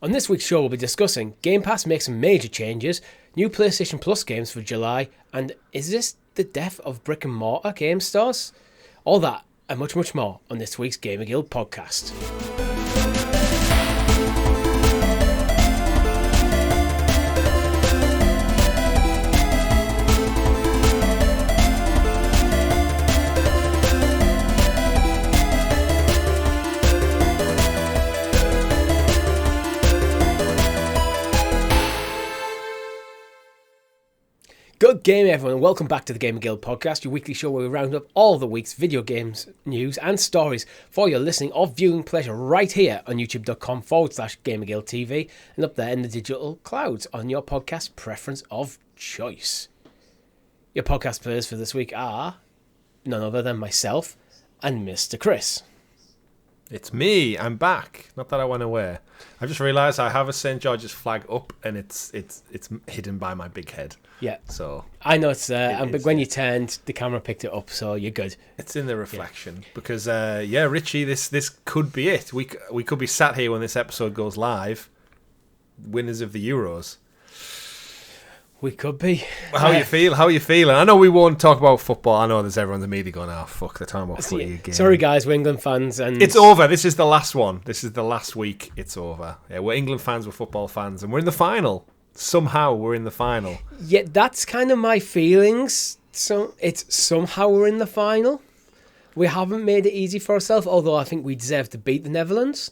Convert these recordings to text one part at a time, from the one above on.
On this week's show, we'll be discussing GamePass makes some major changes, new PlayStation Plus games for July, and is this the death of brick and mortar game stores? All that and much, much more on this week's GamerGuild Podcast. Good game, everyone, and welcome back to the GamerGuild Podcast, your weekly show where we round up all the week's video games, news, and stories for your listening or viewing pleasure right here on youtube.com/GamerGuildTV and up there in the digital clouds on your podcast preference of choice. Your podcast players for this week are none other than myself and Mr. Chris. It's me. I'm back. Not that I went away. I just realised I have a St. George's flag up, and it's hidden by my big head. Yeah. So I know it's there, but when you turned, the camera picked it up, so you're good. It's in the reflection because Richie, this could be it. We could be sat here when this episode goes live, winners of the Euros. We could be. How you feel? How are you feeling? I know we won't talk about football. I know there's everyone's immediately going, "Oh fuck, they're talking about footy again." Sorry, guys, we're England fans, and it's over. This is the last one. This is the last week. It's over. Yeah, we're England fans. We're football fans, and we're in the final. Somehow we're in the final. Yeah, that's kind of my feelings. So it's somehow we're in the final. We haven't made it easy for ourselves, although I think we deserve to beat the Netherlands.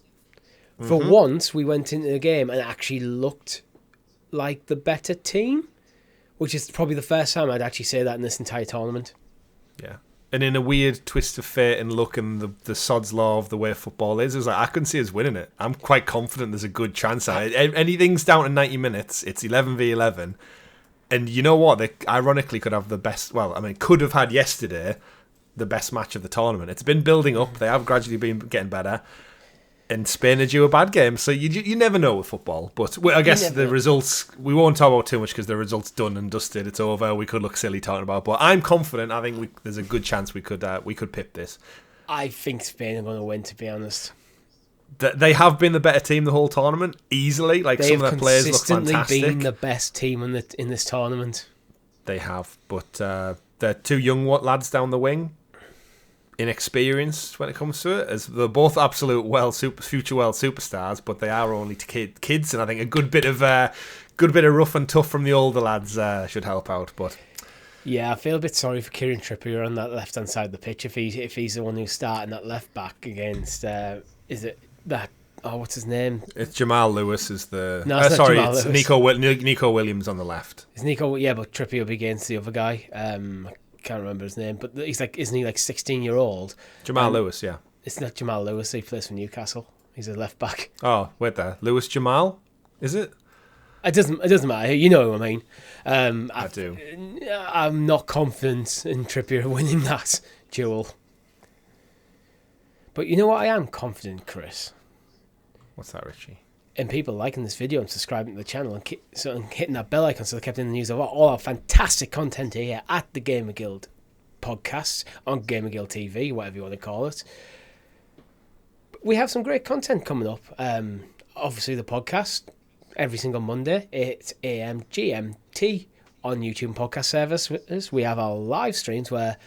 For once, we went into the game and actually looked like the better team, which is probably the first time I'd actually say that in this entire tournament. Yeah. And in a weird twist of fate and luck and the sod's law of the way football is, it was like, I couldn't see us winning it. I'm quite confident there's a good chance. Anything's down to 90 minutes. It's 11v11. And you know what? They ironically could have the best, could have had yesterday the best match of the tournament. It's been building up. They have gradually been getting better. And Spain are due a bad game, so you never know with football. But I guess the results, we won't talk about too much because the results done and dusted. It's over. We could look silly talking about it, but I'm confident. I think there's a good chance we could pip this. I think Spain are going to win, to be honest. They have been the better team the whole tournament, easily. Like some of their players look fantastic. They've consistently been the best team in this tournament. They have, but they're two young lads down the wing. Inexperienced when it comes to it, as they're both absolute future world superstars, but they are only kids, and I think a good bit of rough and tough from the older lads should help out. But yeah, I feel a bit sorry for Kieran Trippier on that left hand side of the pitch if he's the one who's starting that left back against is it that what's his name? It's Jamal Lewis is the it's Nico Williams on the left. It's Nico, yeah, but Trippier will be against the other guy. Can't remember his name, but he's like, isn't he like 16-year-old? Jamal Lewis, yeah. It's not Jamal Lewis. He plays for Newcastle. He's a left back. Oh, wait there, Lewis Jamal, is it? It doesn't matter. You know what I mean. I do. I'm not confident in Trippier winning that duel. But you know what? I am confident, Chris. What's that, Richie? And people liking this video and subscribing to the channel and hitting that bell icon so they're kept in the news of all our fantastic content here at the GamerGuild Podcast on GamerGuildTV, whatever you want to call it. We have some great content coming up. Obviously, the podcast every single Monday, 8 a.m. GMT on YouTube and podcast services. We have our live streams where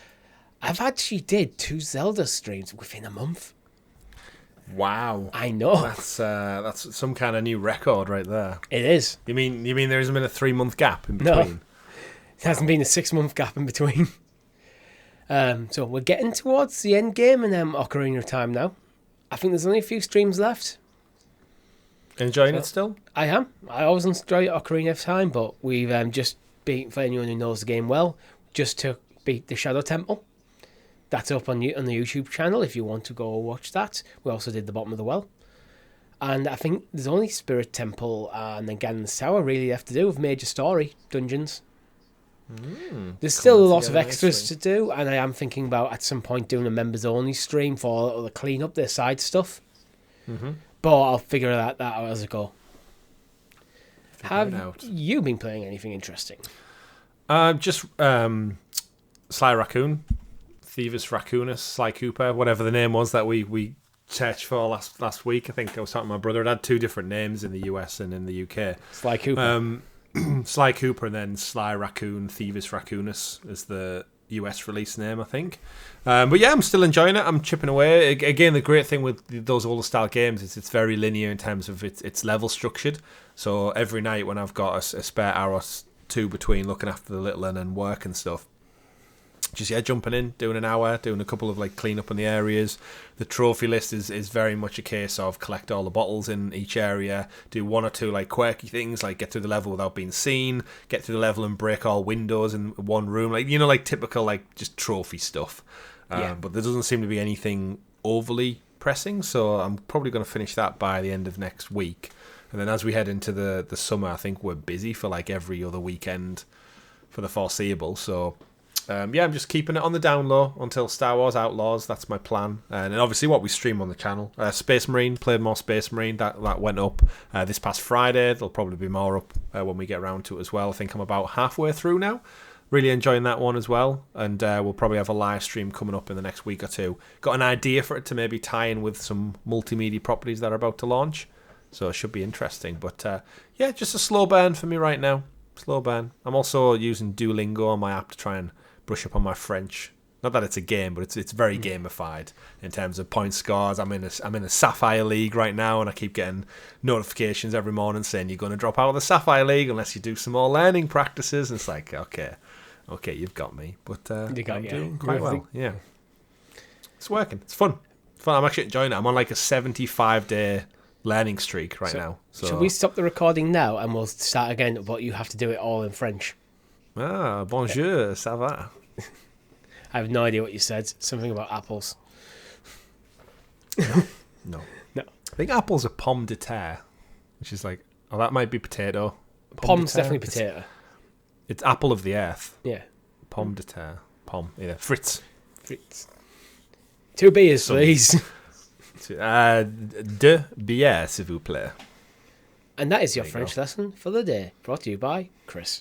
I've actually did 2 Zelda streams within a month. Wow, I know. That's some kind of new record right there. It is. You mean there hasn't been a 3-month gap in between? No, it hasn't been a 6-month gap in between. So we're getting towards the end game in Ocarina of Time now. I think there's only a few streams left. Enjoying it still? I am. I always enjoy Ocarina of Time, but we've just beat, for anyone who knows the game well, just to beat the Shadow Temple. That's up on the YouTube channel if you want to go watch that. We also did the Bottom of the Well. And I think there's only Spirit Temple and then Ganon's Tower really left to do with major story dungeons. There's still a lot of extras to do, and I am thinking about at some point doing a members only stream for the clean up their side stuff. But I'll figure that out as I go. Have you been playing anything interesting? Just Sly Raccoon, Thievis Raccoonus, Sly Cooper, whatever the name was that we search for last week. I think I was talking to my brother. It had 2 different names in the US and in the UK. Sly Cooper. Sly Cooper and then Sly Raccoon, Thievis Raccoonus is the US release name, I think. But yeah, I'm still enjoying it. I'm chipping away. Again, the great thing with those older style games is it's very linear in terms of it's level structured. So every night when I've got a spare hour or 2 between looking after the little one and work and stuff, just jumping in, doing an hour, doing a couple of clean up in the areas. The trophy list is very much a case of collect all the bottles in each area, do 1 or 2 quirky things like get through the level without being seen, get through the level and break all windows in one room, typical just trophy stuff. But there doesn't seem to be anything overly pressing, so I'm probably going to finish that by the end of next week. And then as we head into the summer, I think we're busy for every other weekend for the foreseeable. So I'm just keeping it on the down low until Star Wars Outlaws. That's my plan. And then obviously what we stream on the channel. Space Marine, played more Space Marine. That went up this past Friday. There'll probably be more up when we get around to it as well. I think I'm about halfway through now. Really enjoying that one as well. And we'll probably have a live stream coming up in the next week or 2. Got an idea for it to maybe tie in with some multimedia properties that are about to launch. So it should be interesting. But just a slow burn for me right now. Slow burn. I'm also using Duolingo on my app to try and brush up on my French. Not that it's a game, but it's very gamified in terms of point scores. I'm in a Sapphire League right now, and I keep getting notifications every morning saying you're going to drop out of the Sapphire League unless you do some more learning practices. And it's like, okay, you've got me, but I'm doing quite well. Yeah, it's working. It's fun. I'm actually enjoying it. I'm on a 75-day learning streak right now. So should we stop the recording now and we'll start again? But you have to do it all in French. Ah, bonjour, ça va? I have no idea what you said. Something about apples. No. I think apples are pomme de terre, which is that might be potato. Pomme's definitely potato. It's apple of the earth. Yeah. Pomme de terre. Pomme. Yeah. Fritz. 2 beers, please. 2 bières, s'il vous plaît. And that is your French lesson for the day, brought to you by Chris.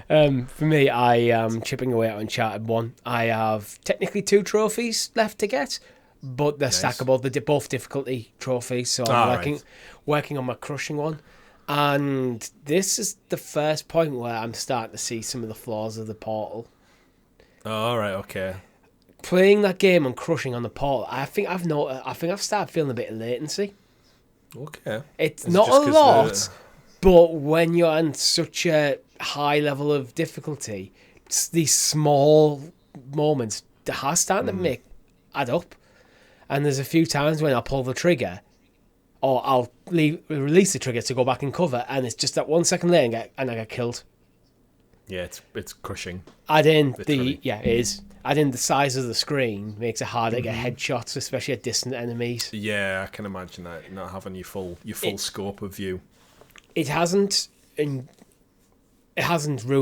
For me, I am chipping away at Uncharted 1. I have technically 2 trophies left to get, but they're stackable. They're both difficulty trophies, so I'm working on my crushing one. And this is the first point where I'm starting to see some of the flaws of the Portal. All right, okay. Playing that game and crushing on the Portal, I think I've started feeling a bit of latency. Okay. It's not a lot, but when you're on such a high level of difficulty, it's these small moments that are starting to add up. And there's a few times when I'll pull the trigger, or I'll release the trigger to go back and cover, and it's just that 1 second later and I get killed. Yeah, it's crushing. It is. Adding the size of the screen makes it harder to get headshots, especially at distant enemies. Yeah, I can imagine that, not having your full scope of view. It hasn't ruined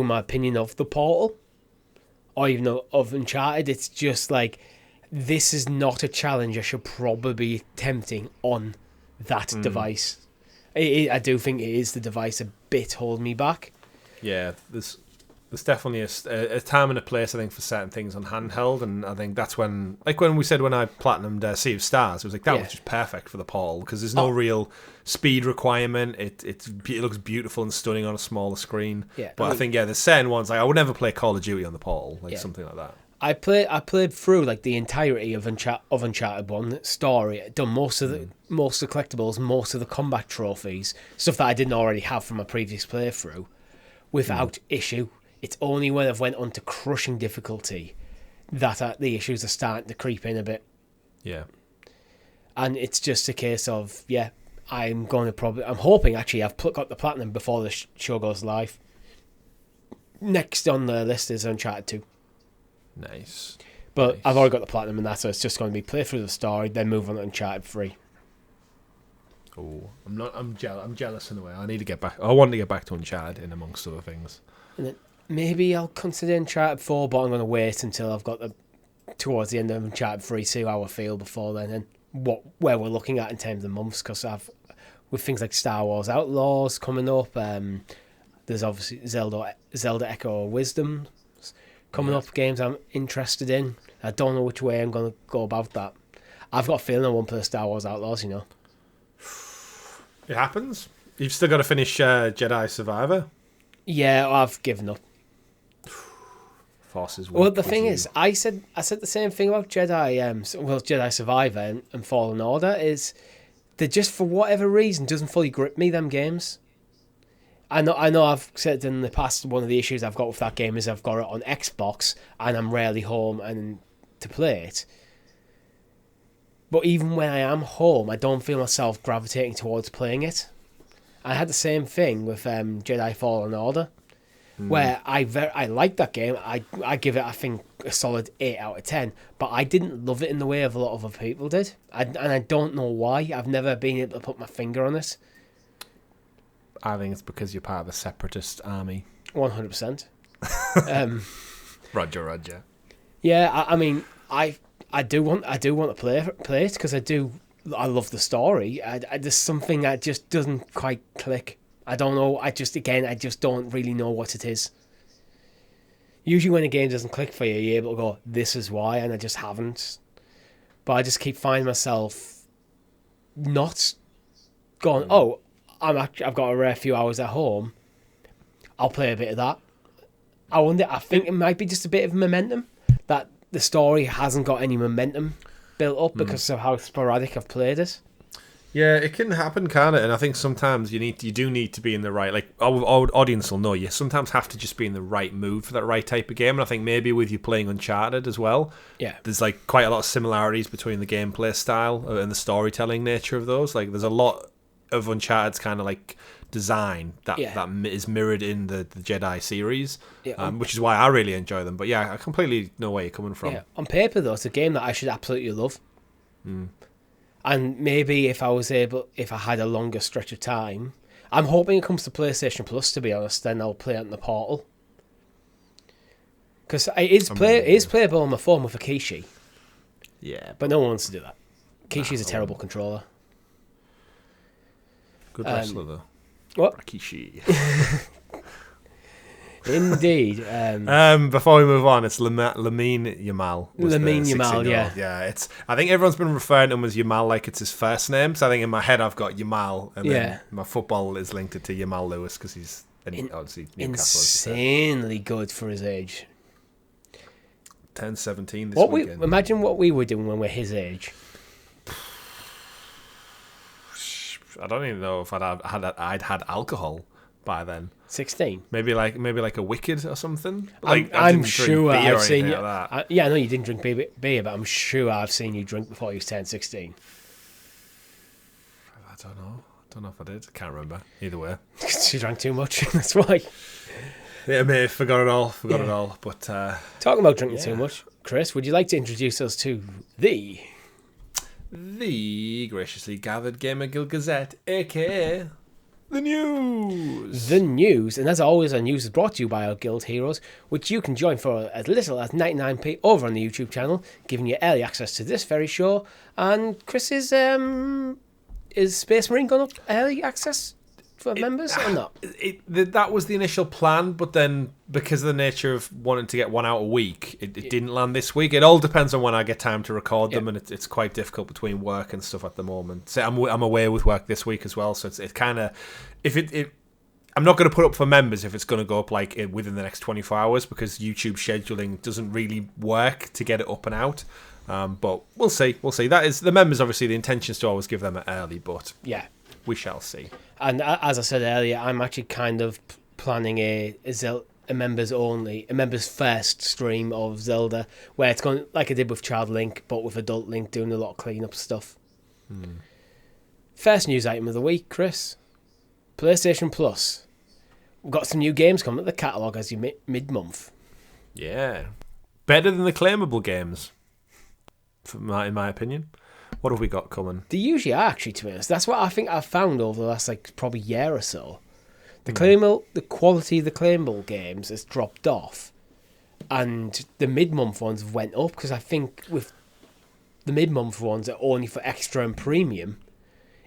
my opinion of the Portal, or even of Uncharted. It's just this is not a challenge I should probably be attempting on that device. I do think it is the device a bit holding me back. Yeah, there's definitely a time and a place, I think, for certain things on handheld, and I think that's when I platinumed Sea of Stars, it was that was just perfect for the Portal, because there's no real speed requirement. It looks beautiful and stunning on a smaller screen. Yeah, but I think there's certain ones, I would never play Call of Duty on the Portal, something like that. I played through the entirety of Uncharted 1 story. Done most of the collectibles, most of the combat trophies, stuff that I didn't already have from my previous playthrough, without issue. It's only when I've went on to crushing difficulty that the issues are starting to creep in a bit. Yeah. And it's just a case of, I'm hoping actually I've got the platinum before the show goes live. Next on the list is Uncharted 2. Nice. But I've already got the platinum in that, so it's just going to be play through the story, then move on to Uncharted 3. Oh, I'm jealous in a way. I need to get back. I want to get back to Uncharted, in amongst other things. And then maybe I'll consider Uncharted 4, but I'm going to wait until I've got towards the end of Uncharted 3, see how I feel before then, and where we're looking at in terms of months, because with things like Star Wars Outlaws coming up, there's obviously Zelda Echo of Wisdom coming up, games I'm interested in. I don't know which way I'm going to go about that. I've got a feeling I won't play Star Wars Outlaws, you know. It happens. You've still got to finish Jedi Survivor. Yeah, I've given up. Forces well, the thing is, I said the same thing about Jedi, Jedi Survivor and Fallen Order, is they just, for whatever reason, doesn't fully grip me, them games. I know I've said in the past, one of the issues I've got with that game is I've got it on Xbox and I'm rarely home and to play it. But even when I am home, I don't feel myself gravitating towards playing it. I had the same thing with Jedi Fallen Order, where I like that game. I give it, I think, a solid 8 out of 10. But I didn't love it in the way of a lot of other people did. And I don't know why. I've never been able to put my finger on it. I think it's because you're part of the Separatist army. 100%. Roger. Yeah, I mean, I do want to play it because I love the story. There's something that just doesn't quite click. I don't know. I just don't really know what it is. Usually when a game doesn't click for you, you're able to go, this is why, and I just haven't. But I just keep finding myself not going, oh, I've got a rare few hours at home. I'll play a bit of that. I think it might be just a bit of momentum, that the story hasn't got any momentum built up because of how sporadic I've played it. Yeah, it can happen, can't it? And I think sometimes you do need to be in the right, like our audience will know, you sometimes have to just be in the right mood for that right type of game. And I think maybe with you playing Uncharted as well, there's like quite a lot of similarities between the gameplay style and the storytelling nature of those. Like there's a lot of Uncharted's kind of like design that is mirrored in the Jedi series, which is why I really enjoy them. But yeah, I completely know where you're coming from. Yeah. On paper though, it's a game that I should absolutely love. And maybe if I had a longer stretch of time, I'm hoping it comes to PlayStation Plus, to be honest, then I'll play it in the Portal. Because it is playable on my phone with a Kishi. Yeah. But no one wants to do that. Kishi's a terrible controller. Good wrestler, though. What? Rikishi. Indeed. Before we move on, it's Lamine Yamal. Lamine Yamal, yeah. Yeah, I think everyone's been referring to him as Yamal like it's his first name. So I think in my head I've got Yamal, and then my football is linked to Yamal Lewis because he's obviously Newcastle. Insanely good for his age. 10-17 this weekend. Imagine what we were doing when we're his age. I don't even know if I'd had alcohol by then. 16. Maybe like a Wicked or something. I'm sure I've seen you. Like I know you didn't drink beer, but I'm sure I've seen you drink before you turned 16. I don't know if I did. I can't remember. Either way, she drank too much. That's why. Yeah, mate. Forgot it all. But talking about drinking too much, Chris, would you like to introduce us to the graciously gathered Gamer Guild Gazette, aka the news? The news, and as always, our news is brought to you by our guild heroes, which you can join for as little as 99p over on the YouTube channel, giving you early access to this very show. And Chris, is Space Marine gone up early access for members or not? That was the initial plan, but then because of the nature of wanting to get one out a week, it didn't land this week. It all depends on when I get time to record them, and it's quite difficult between work and stuff at the moment. So I'm away with work this week as well, so it's kind of I'm not going to put up for members if it's going to go up within the next 24 hours because YouTube scheduling doesn't really work to get it up and out. But we'll see. That is the members. Obviously, the intention is to always give them it early, but we shall see. And as I said earlier, I'm actually kind of planning a members first stream of Zelda, where it's going like I did with Child Link, but with Adult Link doing a lot of cleanup stuff. First news item of the week, Chris. PlayStation Plus. We've got some new games coming to the catalogue as you mid-month. Yeah. Better than the claimable games, in my opinion. What have we got coming? They usually are, actually, to be honest. That's what I think I've found over the last probably year or so. The quality of the claimable games has dropped off, and the mid-month ones went up, because I think with the mid-month ones are only for extra and premium,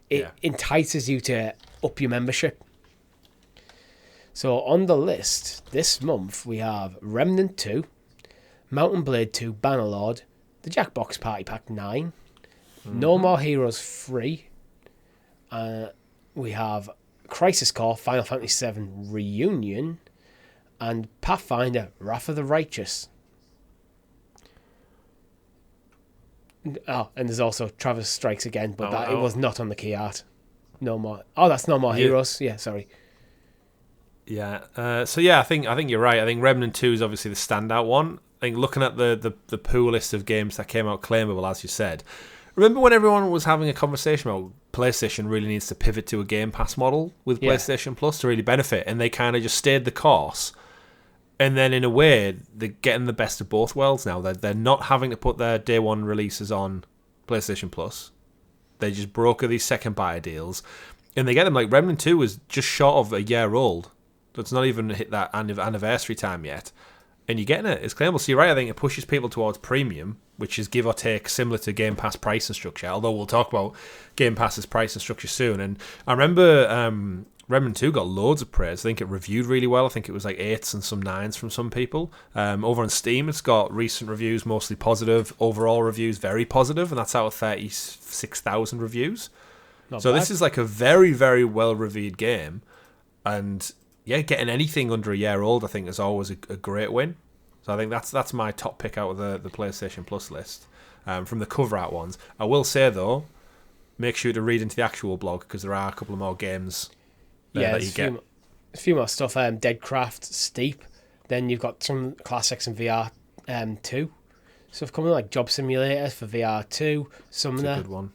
it entices you to up your membership. So on the list this month we have Remnant 2, Mountain Blade 2 Bannerlord, the Jackbox Party Pack 9, No More Heroes free. We have Crisis Core, Final Fantasy VII Reunion, and Pathfinder, Wrath of the Righteous. Oh, and there's also Travis Strikes Again, but it was not on the key art. No more. Oh, that's No More Heroes. Yeah, sorry. Yeah. So yeah, I think you're right. I think Remnant 2 is obviously the standout one. I think looking at the pool list of games that came out claimable, as you said. Remember when everyone was having a conversation about PlayStation really needs to pivot to a Game Pass model with PlayStation Plus to really benefit, and they kind of just stayed the course. And then in a way, they're getting the best of both worlds now. They're not having to put their day one releases on PlayStation Plus. They just broker these second buyer deals, and they get them. Like Remnant 2 was just short of a year old. So it's not even hit that anniversary time yet. And you're getting it. It's claimable. So you're right. I think it pushes people towards premium, which is give or take similar to Game Pass pricing structure. Although we'll talk about Game Pass's pricing structure soon. And I remember Remnant 2 got loads of praise. I think it reviewed really well. I think it was like 8s and some 9s from some people. Over on Steam, it's got recent reviews, mostly positive. Overall reviews, very positive. And that's out of 36,000 reviews. Not bad. This is like a very, very well-reviewed game. And yeah, getting anything under a year old, I think, is always a great win. So I think that's my top pick out of the PlayStation Plus list from the cover art ones. I will say, though, make sure to read into the actual blog because there are a couple of more games that you get. A few more stuff. Deadcraft, Steep. Then you've got some classics in VR 2. Stuff coming like Job Simulator for VR 2. Some there. Good one.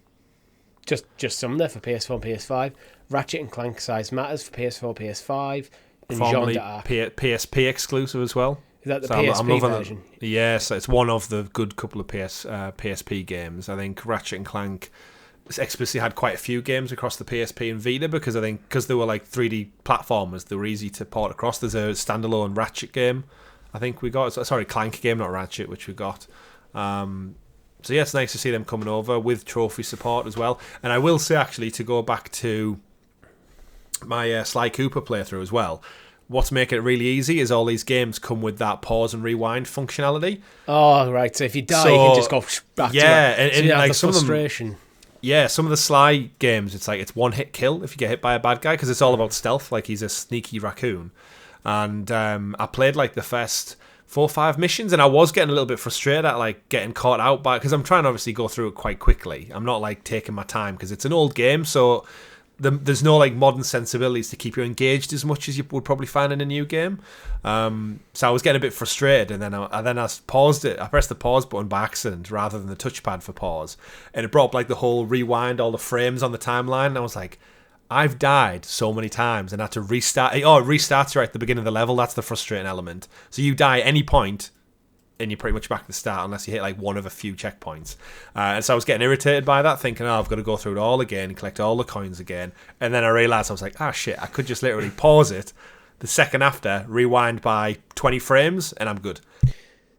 Just some there for PS4 and PS5. Ratchet and Clank Size Matters for PS4, PS5. And formerly PSP exclusive as well. Is that the PSP version? Yes, it's one of the good couple of PSP games. I think Ratchet and Clank explicitly had quite a few games across the PSP and Vita because they were like 3D platformers, they were easy to port across. There's a standalone Ratchet game I think we got. Sorry, Clank game, not Ratchet, which we got. So yeah, it's nice to see them coming over with trophy support as well. And I will say, actually, to go back to my Sly Cooper playthrough as well, what's making it really easy is all these games come with that pause and rewind functionality. Oh, right. So if you die, you can just go back to it. And you like the some frustration. Of them, yeah, some of the Sly games, it's like it's one hit kill if you get hit by a bad guy because it's all about stealth. Like he's a sneaky raccoon. And I played like the first 4 or 5 missions, and I was getting a little bit frustrated at like getting caught out by, because I'm trying to obviously go through it quite quickly. I'm not like taking my time because it's an old game, so there's no like modern sensibilities to keep you engaged as much as you would probably find in a new game. So I was getting a bit frustrated, and then I paused it. I pressed the pause button by accident rather than the touchpad for pause, and it brought up like the whole rewind, all the frames on the timeline. And I was like, I've died so many times and had to restart. Oh, it restarts right at the beginning of the level. That's the frustrating element. So you die at any point, and you're pretty much back to the start unless you hit like one of a few checkpoints. And so I was getting irritated by that, thinking, I've got to go through it all again, collect all the coins again. And then I realised, I was like, shit, I could just literally pause it the second after, rewind by 20 frames, and I'm good.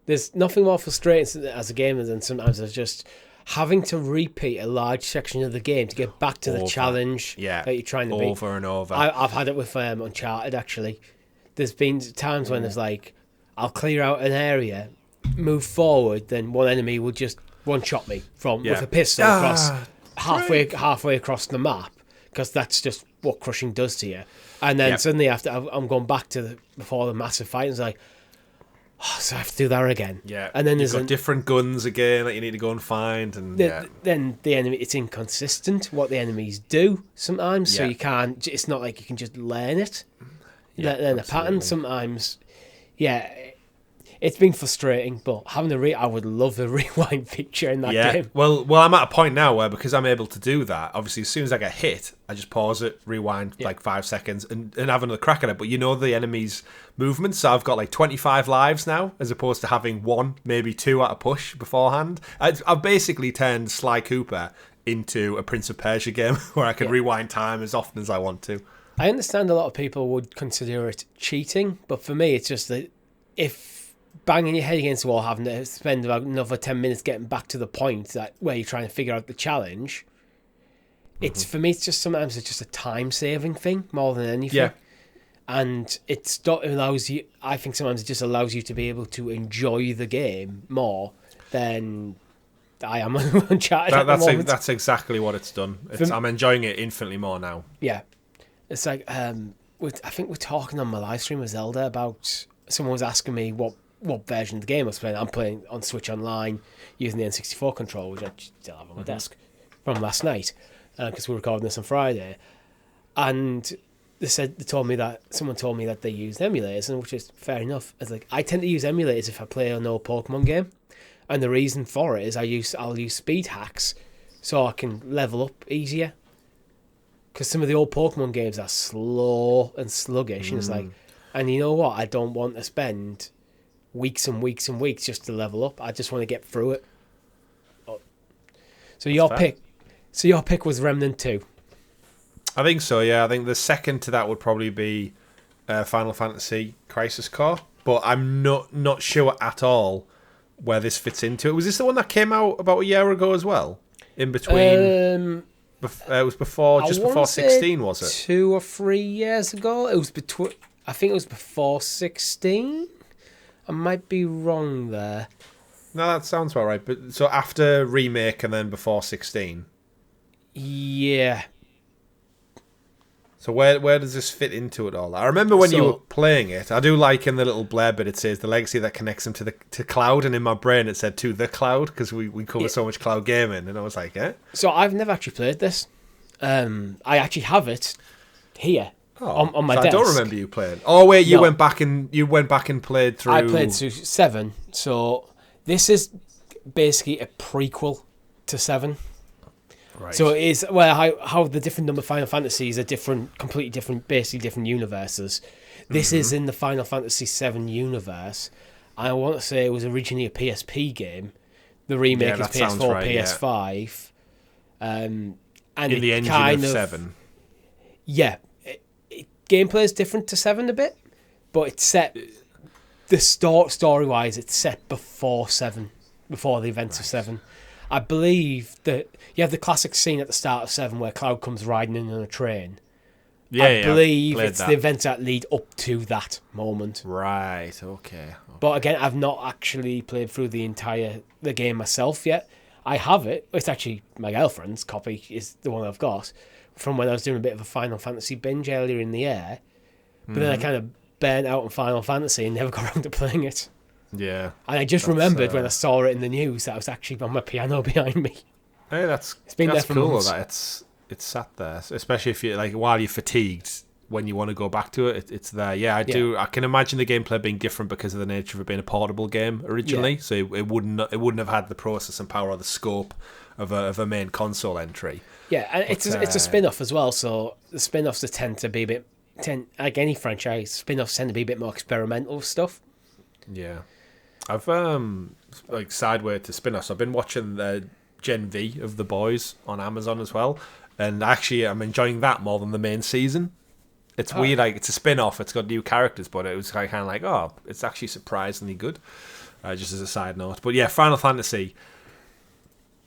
There's nothing more frustrating as a gamer than sometimes there's just having to repeat a large section of the game to get back to the challenge that you're trying to beat. Over and over. I've had it with Uncharted, actually. There's been times when there's like, I'll clear out an area, move forward, then one enemy will just one-shot me with a pistol across halfway across the map, because that's just what crushing does to you. And then suddenly after I'm going back to before the massive fight, and it's like, so I have to do that again. Yeah, and then you've got different guns again that you need to go and find, and then the enemy, it's inconsistent what the enemies do sometimes. So you can't. It's not like you can just learn it. Learn a pattern sometimes. Yeah, it's been frustrating, but having I would love the rewind feature in that game. Well, I'm at a point now where, because I'm able to do that, obviously as soon as I get hit, I just pause it, rewind like 5 seconds, and have another crack at it. But you know the enemy's movements, so I've got like 25 lives now, as opposed to having 1, maybe 2 at a push beforehand. I've basically turned Sly Cooper into a Prince of Persia game where I can rewind time as often as I want to. I understand a lot of people would consider it cheating, but for me it's just that if banging your head against the wall, having to spend about another 10 minutes getting back to the point where you're trying to figure out the challenge, it's for me, it's just sometimes it's just a time-saving thing more than anything. Yeah. And allows you, I think sometimes it just allows you to be able to enjoy the game more than I am on Uncharted at the moment. That's exactly what it's done. I'm enjoying it infinitely more now. Yeah. It's like, I think we're talking on my live stream with Zelda about, someone was asking me what version of the game I was playing. I'm playing on Switch Online using the N64 controller, which I still have on my desk from last night, because we're recording this on Friday. And someone told me that they used emulators, and which is fair enough. It's like, I tend to use emulators if I play an old Pokemon game, and the reason for it is I'll use speed hacks so I can level up easier. Because some of the old Pokemon games are slow and sluggish, and it's like, and you know what? I don't want to spend weeks and weeks and weeks just to level up. I just want to get through it. So your pick was Remnant 2. I think so, yeah. I think the second to that would probably be Final Fantasy Crisis Core, but I'm not sure at all where this fits into it. Was this the one that came out about a year ago as well? In between, it was before 16, was it? 2 or 3 years ago. It was between. I think it was before 16. I might be wrong there. No, that sounds about right. But so after Remake and then before 16. Yeah. So where does this fit into it all? I remember when you were playing it. I do like in the little blurb, but it says the legacy that connects him to cloud, and in my brain it said to the cloud because we cover so much cloud gaming, and I was like, eh? So I've never actually played this. I actually have it here on my desk. I don't remember you playing. Oh wait, you went back and played through. I played through 7. So this is basically a prequel to 7. Right. So it is how the different number Final Fantasies are completely different, basically different universes. This is in the Final Fantasy VII universe. I want to say it was originally a PSP game. The remake is PS4, right, PS5. And in the engine of 7. Yeah. Gameplay is different to 7 a bit, but it's set... The story-wise, it's set before 7, before the events of 7. I believe that you have the classic scene at the start of 7 where Cloud comes riding in on a train. I believe it's the events that lead up to that moment. Right, okay. But again, I've not actually played through the game myself yet. I have it. It's actually my girlfriend's copy is the one I've got from when I was doing a bit of a Final Fantasy binge earlier in the year. But then I kind of burnt out on Final Fantasy and never got around to playing it. Yeah. And I just remembered when I saw it in the news that it was actually on my piano behind me. Hey, that's been that's there for cool months. That it's sat there, especially if you like while you're fatigued. When you want to go back to it, it's there. Yeah, I do. I can imagine the gameplay being different because of the nature of it being a portable game originally. Yeah. So it wouldn't have had the processing power or the scope of a main console entry. Yeah, and it's a spin-off as well. So the spin-offs tend to be like any franchise, spin-offs tend to be a bit more experimental stuff. Yeah. I've like sideway to spin-offs. I've been watching the Gen V of The Boys on Amazon as well, and actually I'm enjoying that more than the main season. It's weird, like it's a spin-off. It's got new characters, but it was kind of like, it's actually surprisingly good. Just as a side note, but yeah, Final Fantasy.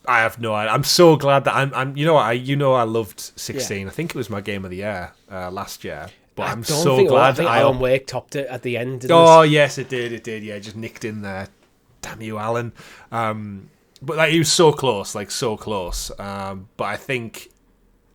I have no idea. I'm so glad that I'm. I loved 16. Yeah. I think it was my game of the year last year. But I'm so glad Alan Wake topped it at the end. Yes, it did. It did. Yeah, just nicked in there. Damn you, Alan. But like, he was so close, but I think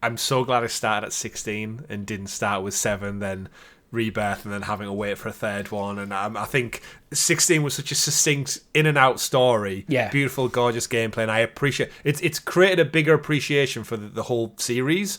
I'm so glad I started at 16 and didn't start with 7, then Rebirth, and then having to wait for a third one. And I think 16 was such a succinct in and out story. Yeah, beautiful, gorgeous gameplay, and I appreciate it. It's created a bigger appreciation for the whole series.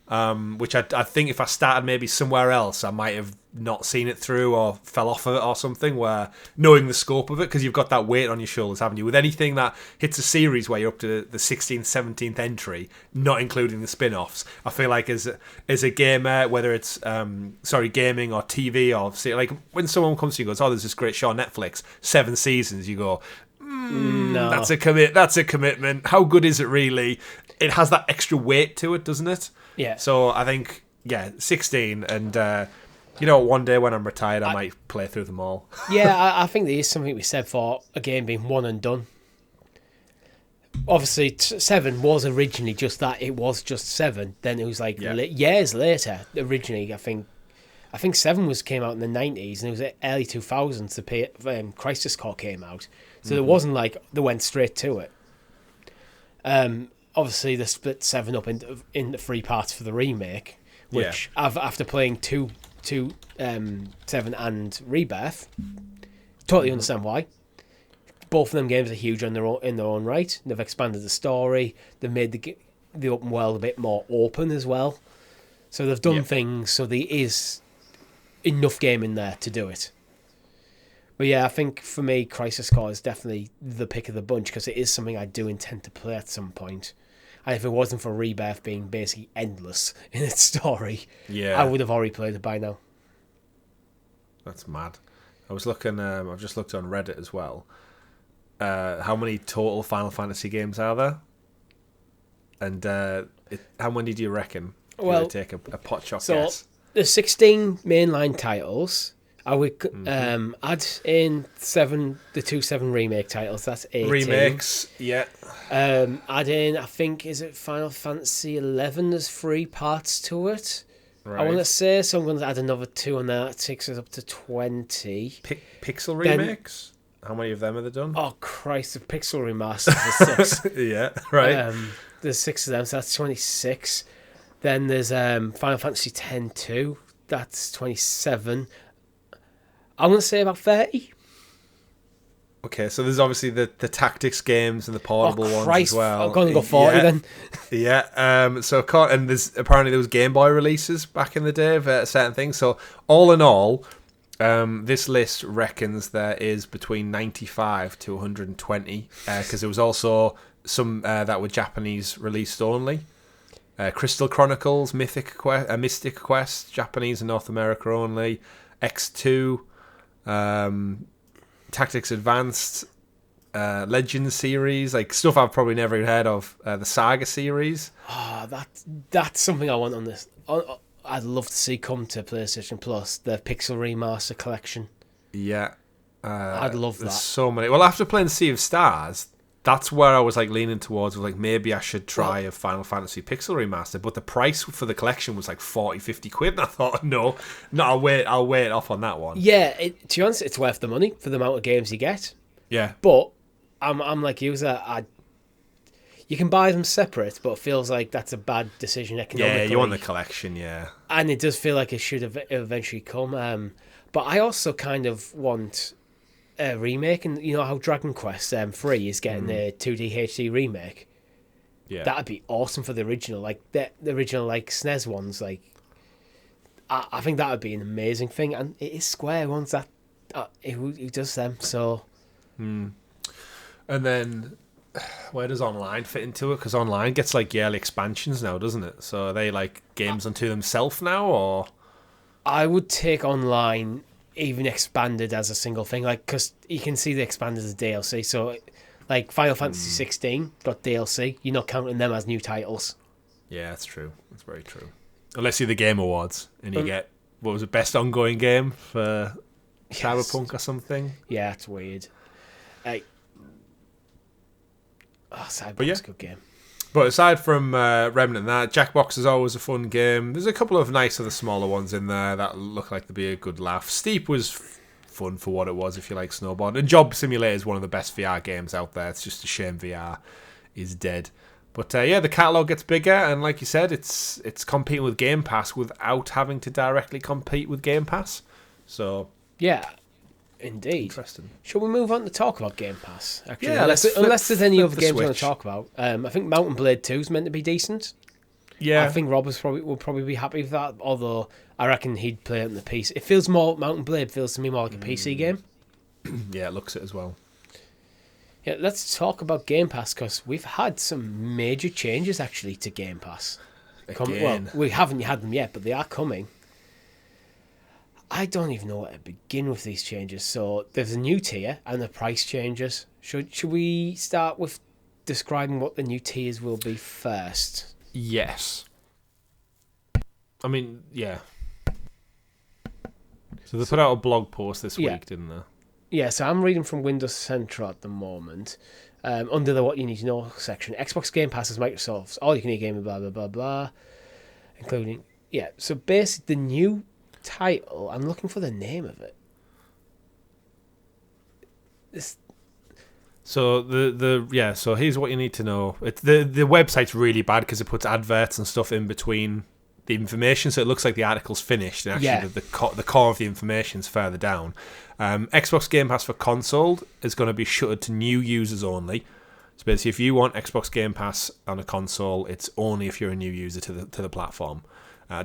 Which I think if I started maybe somewhere else, I might have not seen it through or fell off of it or something, where knowing the scope of it, because you've got that weight on your shoulders, haven't you? With anything that hits a series where you're up to the 16th, 17th entry, not including the spin-offs, I feel like as a gamer, whether it's gaming or TV or like when someone comes to you and goes, there's this great show on Netflix, 7 seasons, you go, no. That's a commitment. How good is it really? It has that extra weight to it, doesn't it? Yeah. So I think, 16, and one day when I'm retired, I might play through them all. Yeah, I think there is something we said for a game being one and done. Obviously, 7 was originally just that. It was just 7. Then it was like years later. Originally, I think 7 came out in the 90s, and it was early 2000s. The Crisis Core came out, so it wasn't like they went straight to it. Obviously, they split 7 up into 3 parts for the remake, which after playing 7 and Rebirth, totally understand why. Both of them games are huge in their own right. They've expanded the story. They've made the open world a bit more open as well. So they've done things so there is enough game in there to do it. But yeah, I think for me, Crisis Core is definitely the pick of the bunch because it is something I do intend to play at some point. And if it wasn't for Rebirth being basically endless in its story, I would have already played it by now. That's mad. I was looking. I've just looked on Reddit as well. How many total Final Fantasy games are there? And how many do you reckon? Well, take a pot shot guess. There's 16 mainline titles. I would add in the 2 remake titles. That's 18. Remakes, yeah. Add in, I think, is it Final Fantasy 11? There's 3 parts to it. Right. I want to say, so I'm going to add another 2 on that. That takes us up to 20. Pixel remakes? How many of them have they done? Oh, Christ, the Pixel remasters, there's 6. Yeah, right. There's 6 of them, so that's 26. Then there's Final Fantasy X-2. That's 27. I'm going to say about 30. Okay, so there's obviously the tactics games and the portable ones as well. I'm going to go 40 then. Yeah. And there was Game Boy releases back in the day of certain things. So all in all, this list reckons there is between 95 to 120 because there was also some that were Japanese released only. Crystal Chronicles, Mystic Quest, Japanese and North America only. X2. Tactics Advanced, Legends series, like stuff I've probably never even heard of. The Saga series. That's something I want on this. I'd love to see come to PlayStation Plus, the Pixel Remaster collection. Yeah, I'd love that. There's so many. Well, after playing Sea of Stars, that's where I was like leaning towards. Like maybe I should try a Final Fantasy Pixel Remaster, but the price for the collection was like 40-50 quid, and I thought, no, I'll wait off on that one. Yeah, to be honest, it's worth the money for the amount of games you get. Yeah, but I'm like you, you can buy them separate, but it feels like that's a bad decision economically. Yeah, you want the collection, yeah, and it does feel like it should have eventually come. But I also kind of want a remake, and you know how Dragon Quest 3 is getting a 2D HD remake. Yeah, that'd be awesome for the original, like the original like SNES ones. Like, I think that would be an amazing thing, and it is Square ones that who does them. So, and then where does online fit into it? Because online gets like yearly expansions now, doesn't it? So are they like games unto themselves now, or I would take online even expanded as a single thing, like because you can see the expanded as DLC. So, like Final Fantasy 16 got DLC. You're not counting them as new titles. Yeah, that's true. That's very true. Unless you're the Game Awards and you get what was the best ongoing game for Cyberpunk or something. Yeah, it's weird. Cyberpunk's a good game. But aside from Remnant, that Jackbox is always a fun game. There's a couple of nice other smaller ones in there that look like they'd be a good laugh. Steep was fun for what it was if you like snowboarding. And Job Simulator is one of the best VR games out there. It's just a shame VR is dead. But the catalogue gets bigger, and like you said, it's competing with Game Pass without having to directly compete with Game Pass. So yeah, indeed. Interesting. Shall we move on to talk about Game Pass? Actually, yeah, unless there's any other games we want switch. to talk about. I think Mountain Blade 2 is meant to be decent. Yeah, I think Rob will probably be happy with that. Although I reckon he'd play it on the PC. It feels more Mountain Blade feels to me more like a PC game. Yeah, it looks it as well. Yeah, let's talk about Game Pass because we've had some major changes actually to Game Pass. Well, we haven't had them yet, but they are coming. I don't even know where to begin with these changes. So there's a new tier and the price changes. Should we start with describing what the new tiers will be first? Yes. I mean, yeah. So they put out a blog post this week, didn't they? Yeah, so I'm reading from Windows Central at the moment. Under the What You Need to Know section, Xbox Game Pass is Microsoft's all-you-can-eat gaming, blah, blah, blah, blah. Including, so basically the new title, I'm looking for the name of it. So so here's what you need to know. The website's really bad because it puts adverts and stuff in between the information, so it looks like the article's finished, and actually the core of the information's further down. Xbox Game Pass for console is going to be shuttered to new users only. So basically, if you want Xbox Game Pass on a console, it's only if you're a new user to the platform.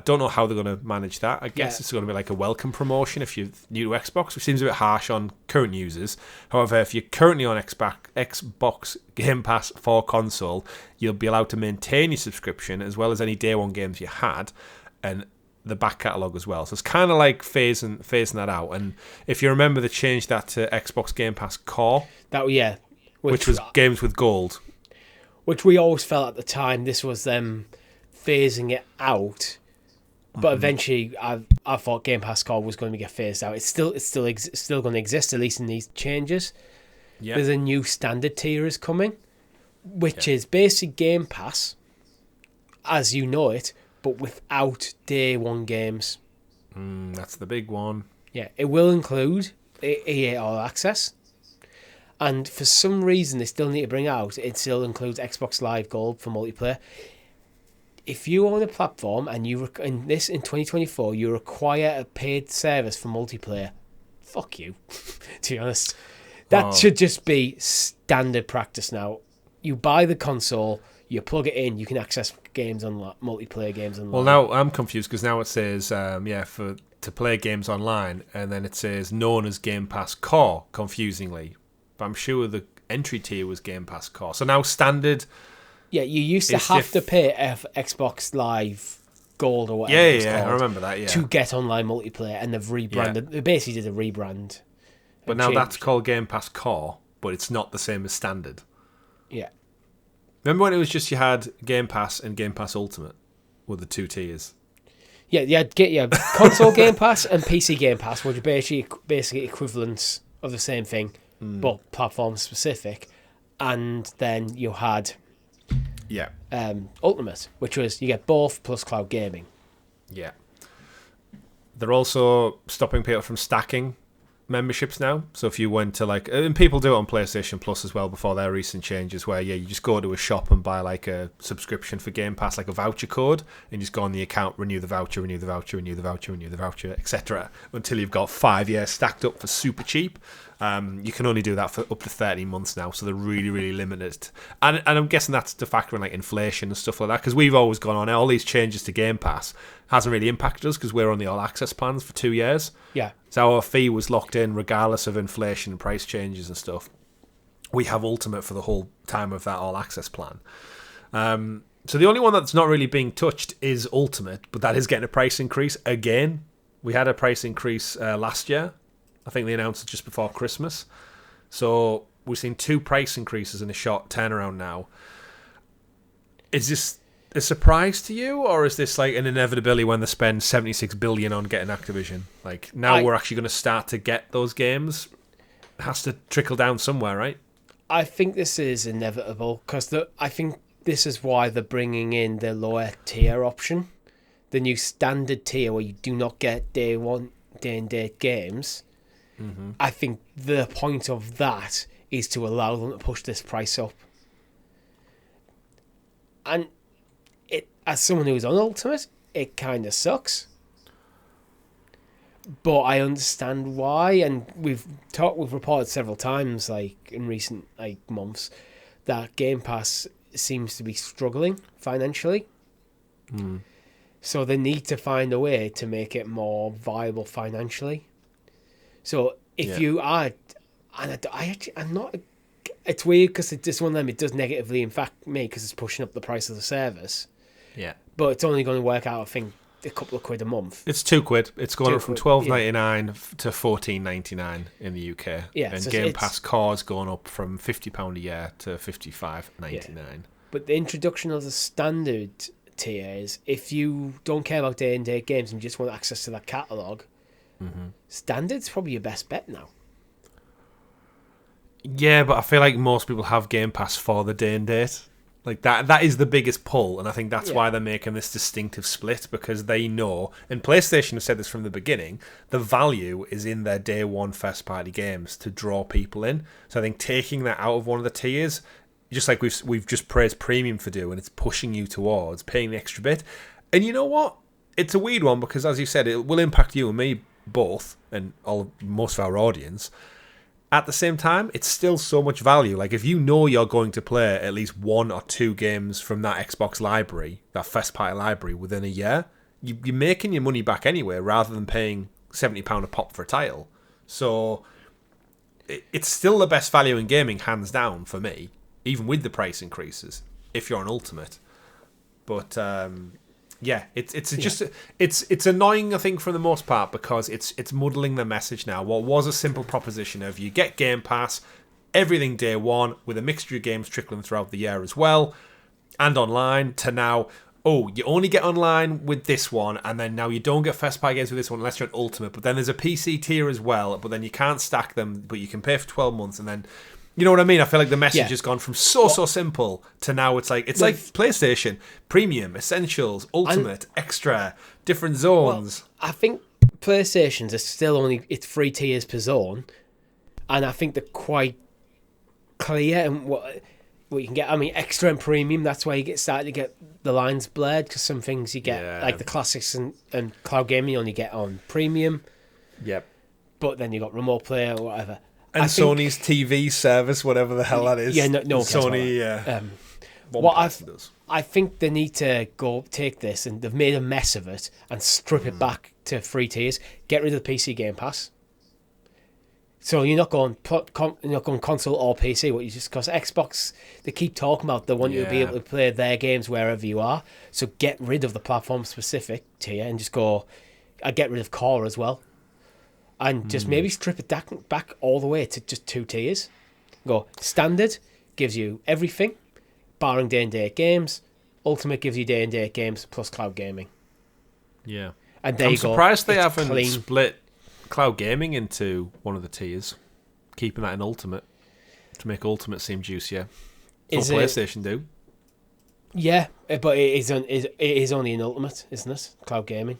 Don't know how they're going to manage that. I guess it's going to be like a welcome promotion if you're new to Xbox, which seems a bit harsh on current users. However, if you're currently on Xbox Game Pass for console, you'll be allowed to maintain your subscription as well as any day one games you had and the back catalogue as well. So it's kind of like phasing that out. And if you remember, they changed that to Xbox Game Pass Core. Which was games with gold. Which we always felt at the time this was them phasing it out. But eventually, I thought Game Pass Core was going to get phased out. It's still going to exist, at least in these changes. Yeah. There's a new standard tier is coming, which is basic Game Pass, as you know it, but without day one games. That's the big one. Yeah, it will include EA All Access. And for some reason, they still need to bring out, it still includes Xbox Live Gold for multiplayer. If you own a platform and in 2024 you require a paid service for multiplayer, fuck you. To be honest, that should just be standard practice now. You buy the console, you plug it in, you can access games on multiplayer games online. Well, now I'm confused because now it says to play games online, and then it says known as Game Pass Core, confusingly. But I'm sure the entry tier was Game Pass Core. So now standard. Yeah, you used to have to pay Xbox Live Gold or whatever it's called. I remember that, to get online multiplayer, and they've rebranded. They basically did a rebrand. But now that's called Game Pass Core, but it's not the same as standard. Yeah. Remember when it was just you had Game Pass and Game Pass Ultimate were the two tiers? Yeah, you had console Game Pass and PC Game Pass, which are basically equivalents of the same thing, but platform specific. And then you had Ultimate, which was you get both plus cloud gaming. Yeah. They're also stopping people from stacking memberships now. So if you went to and people do it on PlayStation Plus as well before their recent changes, where you just go to a shop and buy like a subscription for Game Pass, like a voucher code, and you just go on the account, renew the voucher, etc. until you've got 5 years stacked up for super cheap. You can only do that for up to 30 months now, so they're really, really limited. And I'm guessing that's to factor in like inflation and stuff like that, because we've always gone on all these changes to Game Pass hasn't really impacted us because we're on the all access plans for 2 years. Yeah. So our fee was locked in regardless of inflation and price changes and stuff. We have Ultimate for the whole time of that all access plan. So the only one that's not really being touched is Ultimate, but that is getting a price increase again. We had a price increase last year. I think they announced it just before Christmas. So we've seen 2 price increases in a short turnaround now. Is this a surprise to you, or is this like an inevitability when they spend $76 billion on getting Activision? Like now we're actually going to start to get those games. It has to trickle down somewhere, right? I think this is inevitable because I think this is why they're bringing in the lower tier option, the new standard tier where you do not get day and date games. Mm-hmm. I think the point of that is to allow them to push this price up. And as someone who's on Ultimate, it kind of sucks. But I understand why, and we've reported several times, like in recent months, that Game Pass seems to be struggling financially. So they need to find a way to make it more viable financially. So if you are, and I'm not, it's weird because it's one of them. It does negatively impact me because it's pushing up the price of the service. Yeah, but it's only going to work out, I think, a couple of quid a month. It's £2. It's going up from $12.99 to $14.99 in the UK. Yeah, and so Game Pass Core's going up from £50 a year to $55.99. Yeah. But the introduction of the standard tier is if you don't care about day and date games and you just want access to that catalogue, standard's probably your best bet now. Yeah, but I feel like most people have Game Pass for the day and date. Like that is the biggest pull, and I think that's why they're making this distinctive split, because they know, and PlayStation have said this from the beginning, the value is in their day one first party games to draw people in. So I think taking that out of one of the tiers, just like we've just praised Premium for doing, it's pushing you towards paying the extra bit. And you know what? It's a weird one, because as you said, it will impact you and me both, and most of our audience. At the same time, it's still so much value. Like, if you know you're going to play at least 1 or 2 games from that Xbox library, that first-party library, within a year, you're making your money back anyway, rather than paying £70 a pop for a title. So, it's still the best value in gaming, hands down, for me, even with the price increases, if you're an Ultimate. But, yeah, it's annoying, I think, for the most part, because it's muddling the message now. What was a simple proposition of you get Game Pass, everything day one, with a mixture of games trickling throughout the year as well, and online, to now, you only get online with this one, and then now you don't get first party games with this one unless you're an Ultimate. But then there's a PC tier as well, but then you can't stack them, but you can pay for 12 months, and then... You know what I mean? I feel like the message has gone from so simple to now it's like PlayStation, Premium, Essentials, Ultimate, Extra, different zones. Well, I think PlayStation's are still it's 3 tiers per zone, and I think they're quite clear and what you can get. I mean, Extra and Premium, that's where you started to get the lines blurred, because some things you get, like the classics and cloud gaming, you only get on Premium. Yep. But then you got remote play or whatever. And Sony's TV service, whatever the hell that is. Yeah, no Sony, I think they need to go take this, and they've made a mess of it, and strip it back to 3 tiers. Get rid of the PC Game Pass. So you're not going console or PC. What you just, because Xbox, they keep talking about they want you to be able to play their games wherever you are. So get rid of the platform specific tier and just go. I get rid of Core as well. And just maybe strip it back all the way to just 2 tiers. Go standard, gives you everything, barring day-and-date games. Ultimate gives you day-and-date games plus cloud gaming. Yeah. And there I'm you go. surprised they haven't split cloud gaming into one of the tiers, keeping that in Ultimate, to make Ultimate seem juicier. That's what PlayStation do. Yeah, but it is only in Ultimate, isn't it? Cloud gaming.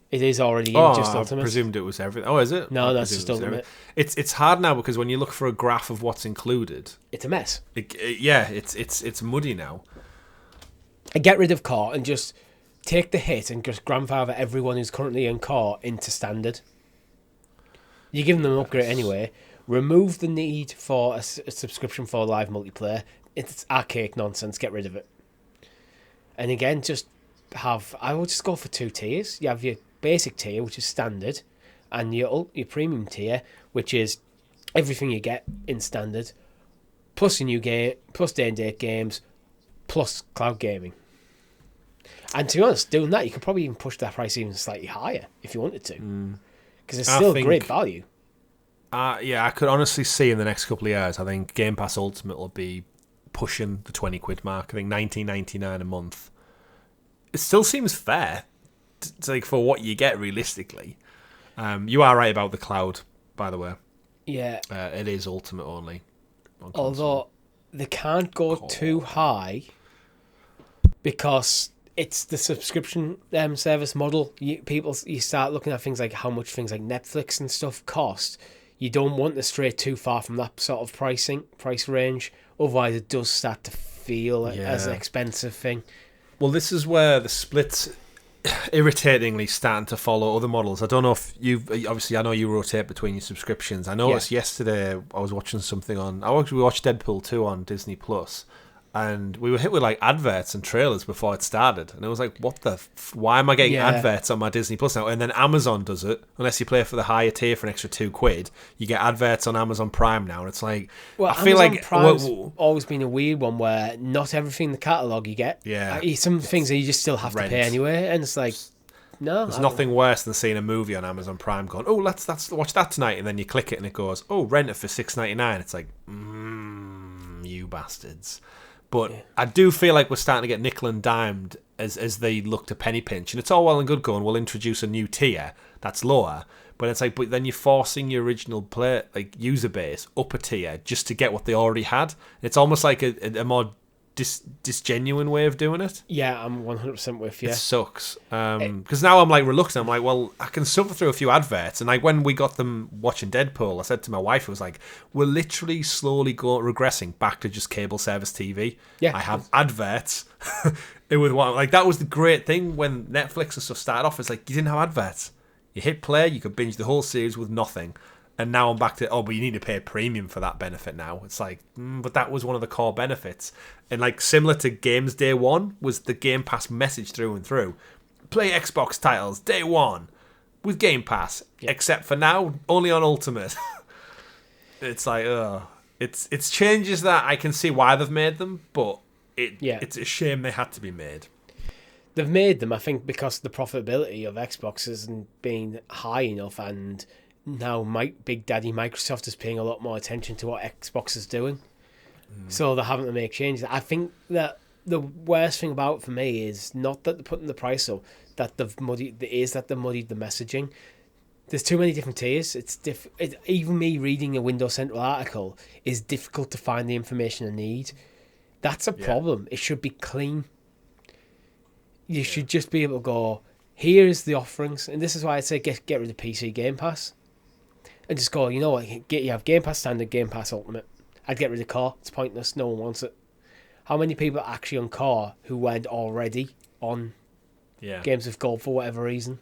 It is already in just Ultimate. I presumed it was everything. Oh, is it? No, that's just Ultimate. It's hard now, because when you look for a graph of what's included, it's a mess. It's muddy now. And get rid of Core and just take the hit and just grandfather everyone who's currently in Core into Standard. You're giving them an upgrade anyway. Remove the need for a subscription for live multiplayer. It's archaic nonsense. Get rid of it. And again, I would just go for 2 tiers. You have your basic tier, which is standard, and your premium tier, which is everything you get in standard, plus a new game, plus day-and-date games, plus cloud gaming. And to be honest, doing that, you could probably even push that price even slightly higher if you wanted to, because it's still great value. I could honestly see in the next couple of years, I think Game Pass Ultimate will be pushing the £20 mark. I think $19.99 a month. It still seems fair, like, for what you get realistically. You are right about the cloud, by the way. Yeah. It is Ultimate only. Although they can't go too high, because it's the subscription service model. You start looking at things like how much things like Netflix and stuff cost. You don't want to stray too far from that sort of price range. Otherwise, it does start to feel as an expensive thing. Well, this is where the split's irritatingly starting to follow other models. I don't know if obviously I know you rotate between your subscriptions. I noticed yesterday I was watching something we watched Deadpool 2 on Disney Plus, and we were hit with like adverts and trailers before it started, and it was like, what the why am I getting adverts on my Disney Plus now? And then Amazon does it, unless you play for the higher tier for an extra £2, you get adverts on Amazon Prime now, and it's like, I feel like Prime's always been a weird one where not everything in the catalogue you get. Some things that you just still have to pay anyway, and it's like, no, there's nothing worse than seeing a movie on Amazon Prime going, let's watch that tonight, and then you click it and it goes, rent it for $6.99. It's like, you bastards. But I do feel like we're starting to get nickel and dimed as they look to penny pinch. And it's all well and good going, we'll introduce a new tier that's lower. But it's like, but then you're forcing your original user base up a tier just to get what they already had. It's almost like a more disgenuine way of doing it. Yeah, I'm 100% with you. It sucks. Because now I'm like reluctant. I'm like, well, I can suffer through a few adverts. And like when we got them watching Deadpool, I said to my wife, it was like, we're literally slowly regressing back to just cable service TV. Yeah. I have adverts. It was like that was the great thing when Netflix and stuff started off. It's like you didn't have adverts. You hit play, you could binge the whole series with nothing. And now I'm back to, but you need to pay a premium for that benefit now. It's like, but that was one of the core benefits. And like similar to games day one was the Game Pass message through and through. Play Xbox titles day one with Game Pass, except for now, only on Ultimate. It's like, it's changes that I can see why they've made them, but it's a shame they had to be made. They've made them, I think, because the profitability of Xbox isn't being high enough, and now Big Daddy Microsoft is paying a lot more attention to what Xbox is doing. So they're having to make changes. I think that the worst thing about it for me is not that they're putting the price up, that they've muddied the messaging. There's too many different tiers. Even me reading a Windows Central article is difficult to find the information I need. That's a problem. It should be clean. You should just be able to go, here's the offerings, and this is why I say get rid of PC Game Pass. And just go, you know what, you have Game Pass Standard, Game Pass Ultimate. I'd get rid of Core. It's pointless. No one wants it. How many people are actually on Core who weren't already on Games with Gold for whatever reason?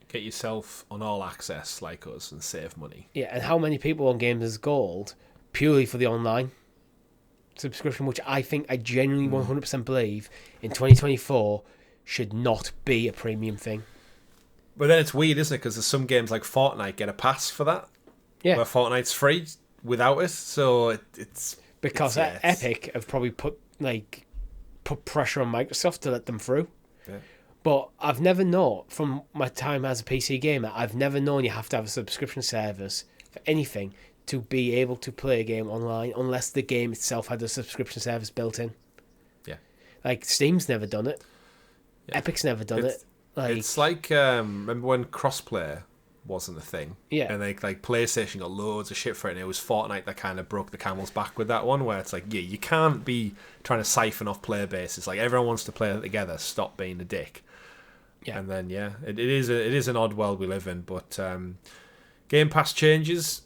Get yourself on all access like us and save money. Yeah, and how many people on Games with Gold purely for the online subscription, which I genuinely 100% believe in 2024 should not be a premium thing. But then it's weird, isn't it? Because there's some games like Fortnite get a pass for that. Yeah. Where Fortnite's free without it. So it's... Because Epic have probably put pressure on Microsoft to let them through. Yeah. But I've never known, from my time as a PC gamer, I've never known you have to have a subscription service for anything to be able to play a game online unless the game itself had a subscription service built in. Yeah. Like, Steam's never done it. Yeah. Epic's never done it. It's like, remember when crossplay wasn't a thing? Yeah. And PlayStation got loads of shit for it, and it was Fortnite that kind of broke the camel's back with that one, where it's like, you can't be trying to siphon off player bases. Like, everyone wants to play together. Stop being a dick. Yeah. And then, it is an odd world we live in, but Game Pass changes,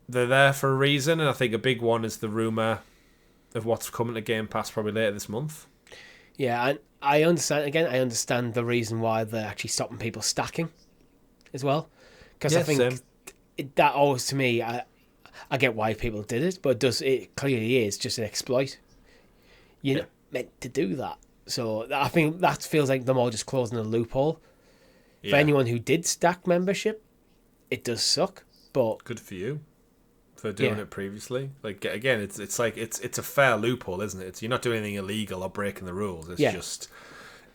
they're there for a reason, and I think a big one is the rumour of what's coming to Game Pass probably later this month. Yeah, and I understand the reason why they're actually stopping people stacking as well. Because I think that always, to me, I get why people did it, but it clearly is just an exploit. You're not meant to do that. So I think that feels like them all just closing a loophole. Yeah. For anyone who did stack membership, it does suck, but... Good for you for doing it previously. Like, again, it's like it's a fair loophole, isn't it? You're not doing anything illegal or breaking the rules. It's just,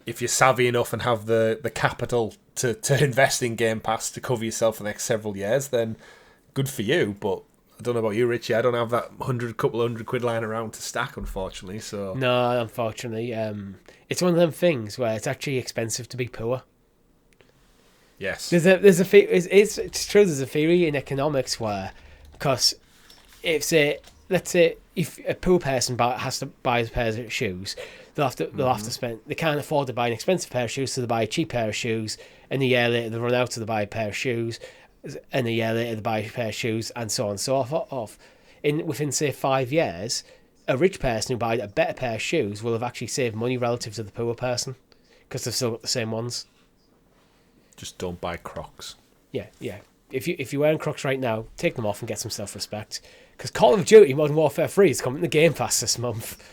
if you're savvy enough and have the capital to invest in Game Pass to cover yourself for the next several years, then good for you. But I don't know about you, Richie. I don't have that couple hundred quid lying around to stack, unfortunately. So no, unfortunately, it's one of them things where it's actually expensive to be poor. Yes, it's true. There's a theory in economics where, because let's say if a poor person has to buy a pair of shoes, they'll have to spend. They can't afford to buy an expensive pair of shoes, so they buy a cheap pair of shoes, and a year later they run out, so they buy a pair of shoes, and a year later they buy a pair of shoes, and so on and so forth. Within say 5 years, a rich person who buys a better pair of shoes will have actually saved money relative to the poor person because they've still got the same ones. Just don't buy Crocs. Yeah. If you're wearing Crocs right now, take them off and get some self-respect. Because Call of Duty Modern Warfare 3 is coming to Game Pass this month.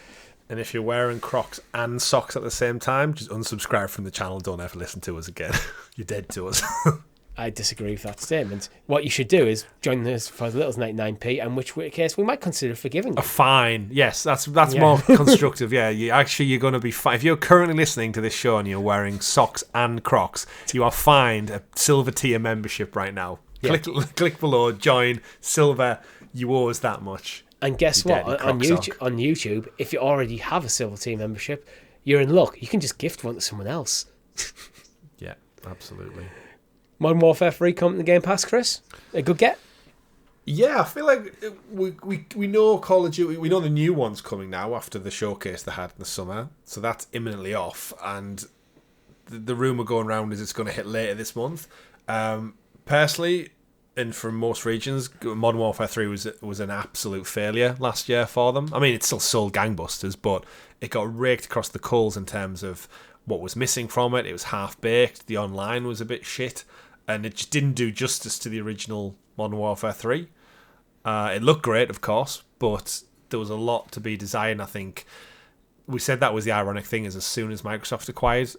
And if you're wearing Crocs and socks at the same time, just unsubscribe from the channel. Don't ever listen to us again. You're dead to us. I disagree with that statement. What you should do is join us for as little as 99p, and which case we might consider forgiving you. A fine. Yes, that's more constructive. Yeah, you're going to be fine. If you're currently listening to this show and you're wearing socks and Crocs, you are fined a silver tier membership right now. Yeah. Click below, join, silver. You owe us that much. And guess what? On YouTube, if you already have a silver tier membership, you're in luck. You can just gift one to someone else. Yeah, absolutely. Modern Warfare 3 coming to Game Pass, Chris? A good get? Yeah, I feel like we know Call of Duty. We know the new one's coming now after the showcase they had in the summer, so that's imminently off. And the rumor going around is it's going to hit later this month. Personally, and from most regions, Modern Warfare 3 was an absolute failure last year for them. I mean, it still sold gangbusters, but it got raked across the coals in terms of what was missing from it. It was half baked. The online was a bit shit, and it just didn't do justice to the original Modern Warfare 3. It looked great, of course, but there was a lot to be desired. I think we said that was the ironic thing, is as soon as Microsoft acquired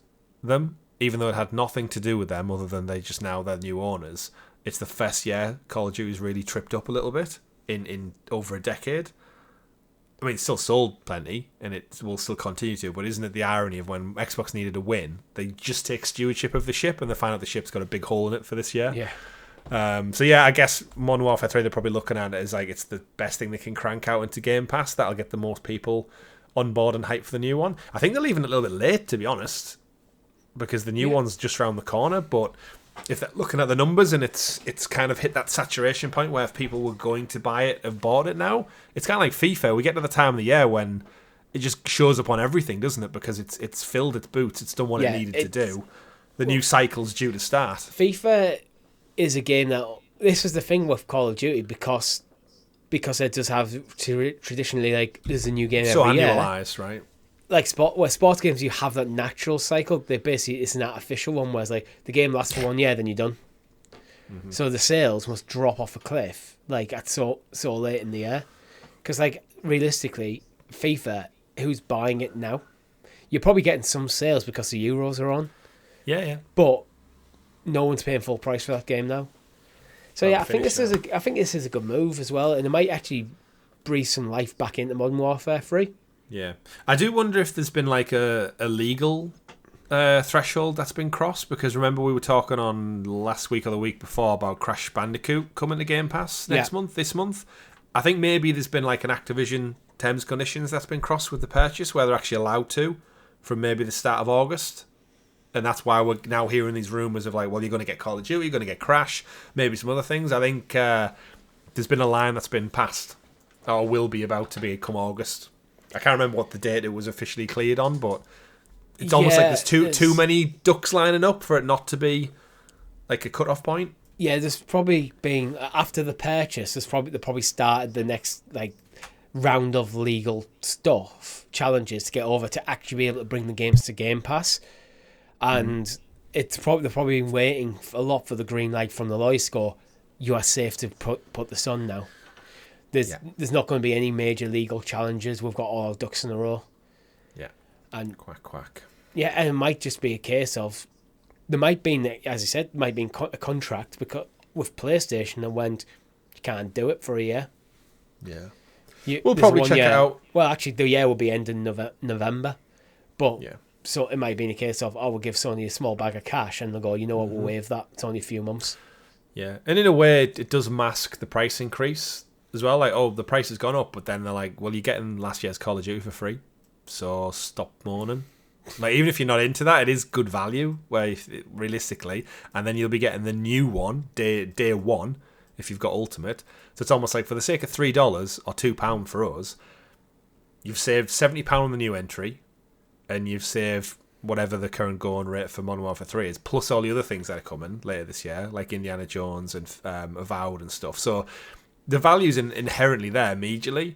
them, even though it had nothing to do with them other than they're new owners, it's the first year Call of Duty's really tripped up a little bit in over a decade. I mean, it still sold plenty, and it will still continue to, but isn't it the irony of when Xbox needed a win, they just take stewardship of the ship and they find out the ship's got a big hole in it for this year? Yeah. So yeah, I guess Modern Warfare 3, they're probably looking at it as like it's the best thing they can crank out into Game Pass. That'll get the most people on board and hyped for the new one. I think they're leaving it a little bit late, to be honest, because the new one's just around the corner. But if they're looking at the numbers and it's kind of hit that saturation point where if people were going to buy it, have bought it now, it's kind of like FIFA. We get to the time of the year when it just shows up on everything, doesn't it? Because it's filled its boots, it's done what it needed to do. The new cycle's due to start. FIFA is a game that, this is the thing with Call of Duty, because it does have traditionally, like, there's a new game every year. So annualised, right? Like sports games, you have that natural cycle. They basically, it's an artificial one, whereas like the game lasts for 1 year, then you're done. Mm-hmm. So the sales must drop off a cliff, like at so late in the year, because like realistically, FIFA, who's buying it now? You're probably getting some sales because the Euros are on. Yeah. But no one's paying full price for that game now. So yeah, I think this is a good move as well, and it might actually breathe some life back into Modern Warfare 3. Yeah, I do wonder if there's been like a legal threshold that's been crossed, because remember we were talking on last week or the week before about Crash Bandicoot coming to Game Pass this month. I think maybe there's been like an Activision terms and conditions that's been crossed with the purchase, where they're actually allowed to from maybe the start of August. And that's why we're now hearing these rumours of like, well, you're going to get Call of Duty, you're going to get Crash, maybe some other things. I think there's been a line that's been passed, or will be about to be come August. I can't remember what the date it was officially cleared on, but it's almost like there's too many ducks lining up for it not to be like a cut-off point. Yeah, there's probably been, after the purchase, they probably started the next like round of legal stuff, challenges to get over to actually be able to bring the games to Game Pass. And they're probably waiting a lot for the green light from the lawyers to go, you are safe to put this on now. There's not going to be any major legal challenges. We've got all our ducks in a row. Yeah. And quack. Yeah, and it might just be a case of, there might be, as I said, might be a contract because with PlayStation that went, you can't do it for a year. Yeah. We'll probably check it out. Well, actually, the year will be ending November. But so it might be in a case of, we'll give Sony a small bag of cash, and they'll go, you know what, we'll waive that. It's only a few months. Yeah, and in a way, it does mask the price increase as well. Like, the price has gone up, but then they're like, well, you're getting last year's Call of Duty for free, so stop moaning. Like, even if you're not into that, it is good value, realistically, and then you'll be getting the new one day one if you've got Ultimate. So it's almost like, for the sake of $3 or £2 for us, you've saved £70 on the new entry, and you've saved whatever the current going rate for Modern Warfare 3 is, plus all the other things that are coming later this year, like Indiana Jones and Avowed and stuff. So the value's inherently there immediately,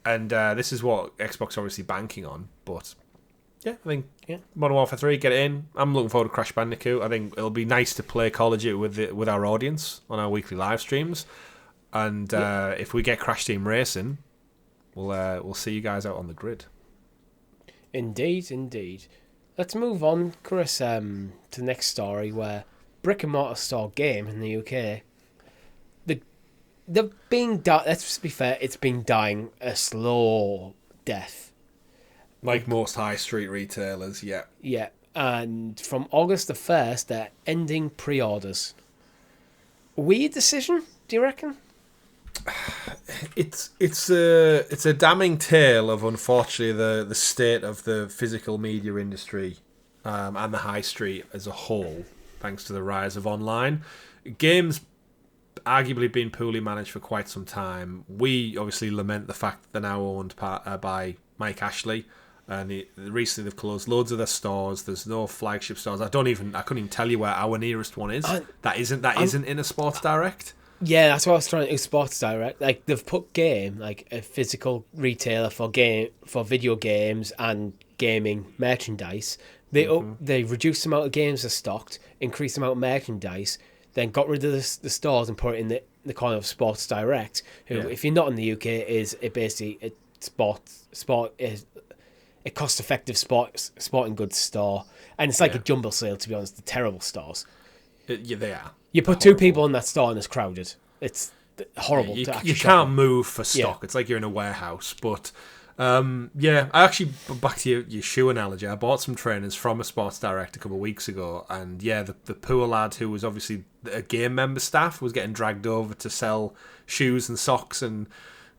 and this is what Xbox obviously banking on. But yeah, I think Modern Warfare 3, get it in. I'm looking forward to Crash Bandicoot. I think it'll be nice to play Call of Duty with our audience on our weekly live streams, and if we get Crash Team Racing, we'll see you guys out on the grid. Indeed. Let's move on, Chris, to the next story, where brick and mortar store game in the UK, they've been let's be fair, it's been dying a slow death. Like most high street retailers, yeah. Yeah, and from August the 1st, they're ending pre-orders. Weird decision, do you reckon? It's a damning tale of, unfortunately, the state of the physical media industry and the high street as a whole, thanks to the rise of online. Games arguably been poorly managed for quite some time. We obviously lament the fact that they're now owned by Mike Ashley, and recently they've closed loads of their stores. There's no flagship stores. I couldn't even tell you where our nearest one is. That isn't in a Sports Direct. Yeah, that's what I was trying to do. Sports Direct, like they've put Game, like a physical retailer for video games and gaming merchandise. They reduced the amount of games they're stocked, increased the amount of merchandise, then got rid of the stores and put it in the corner of Sports Direct, who, if you're not in the UK, is basically a cost-effective sporting goods store, and it's like a jumble sale. To be honest, the terrible stores. Yeah, they are. You put two people in that store and it's crowded. It's horrible. You can't move for stock. Yeah. It's like you're in a warehouse. But I actually, back to your shoe analogy, I bought some trainers from a Sports Direct a couple of weeks ago, and the poor lad who was obviously a game member staff was getting dragged over to sell shoes and socks and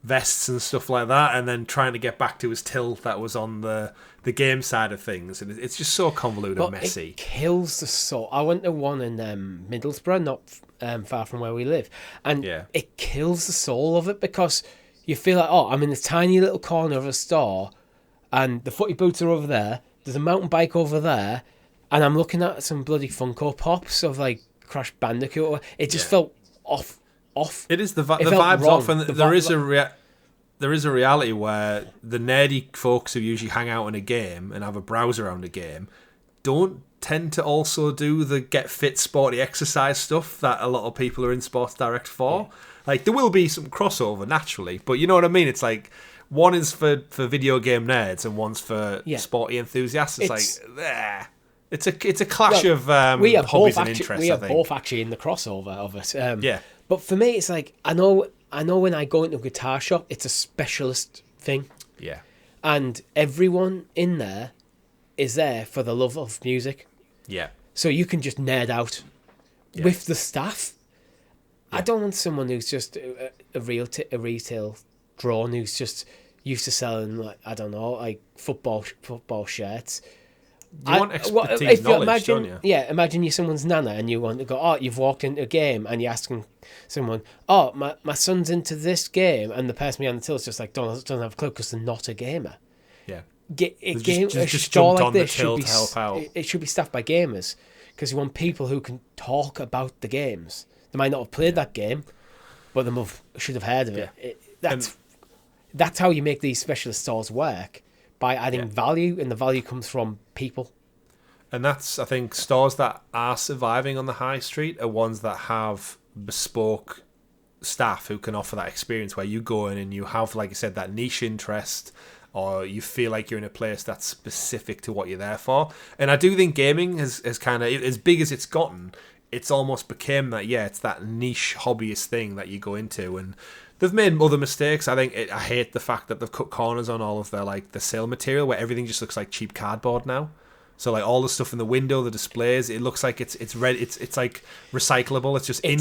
vests and stuff like that, and then trying to get back to his till that was on the game side of things, and it's just so convoluted and messy. It kills the soul. I went to one in Middlesbrough, not far from where we live, and it kills the soul of it, because you feel like, I'm in this tiny little corner of a store, and the footy boots are over there, there's a mountain bike over there, and I'm looking at some bloody Funko Pops of like Crash Bandicoot. It just felt off. It is the vibe's wrong. Off, and there is a reality where the nerdy folks who usually hang out in a game and have a browse around a game don't tend to also do the get fit, sporty exercise stuff that a lot of people are in Sports Direct for. Yeah. Like, there will be some crossover naturally, but you know what I mean. It's like one is for video game nerds and one's for sporty enthusiasts. It's a clash of hobbies and interests. We are both actually in the crossover of it. But for me, it's like, I know when I go into a guitar shop, it's a specialist thing. Yeah. And everyone in there is there for the love of music. Yeah. So you can just nerd out with the staff. Yeah. I don't want someone who's just a retail drone who's just used to selling, like, I don't know, like football shirts. You want expertise knowledge, don't you? Yeah, imagine you're someone's nana and you want to go, you've walked into a game and you're asking someone, my son's into this game, and the person behind the till is just like, doesn't have a clue because they're not a gamer. Yeah. A store like this should be staffed by gamers, because you want people who can talk about the games. They might not have played that game, but they should have heard of it. That's how you make these specialist stores work. By adding value, and the value comes from people. And that's, I think, stores that are surviving on the high street are ones that have bespoke staff who can offer that experience where you go in and you have, like you said, that niche interest, or you feel like you're in a place that's specific to what you're there for. And I do think gaming has kind of, as big as it's gotten, it's almost became that, it's that niche hobbyist thing that you go into. And they've made other mistakes. I hate the fact that they've cut corners on all of their, like, the sale material, where everything just looks like cheap cardboard now. So, like, all the stuff in the window, the displays, it looks like it's red. It's like recyclable. It's just in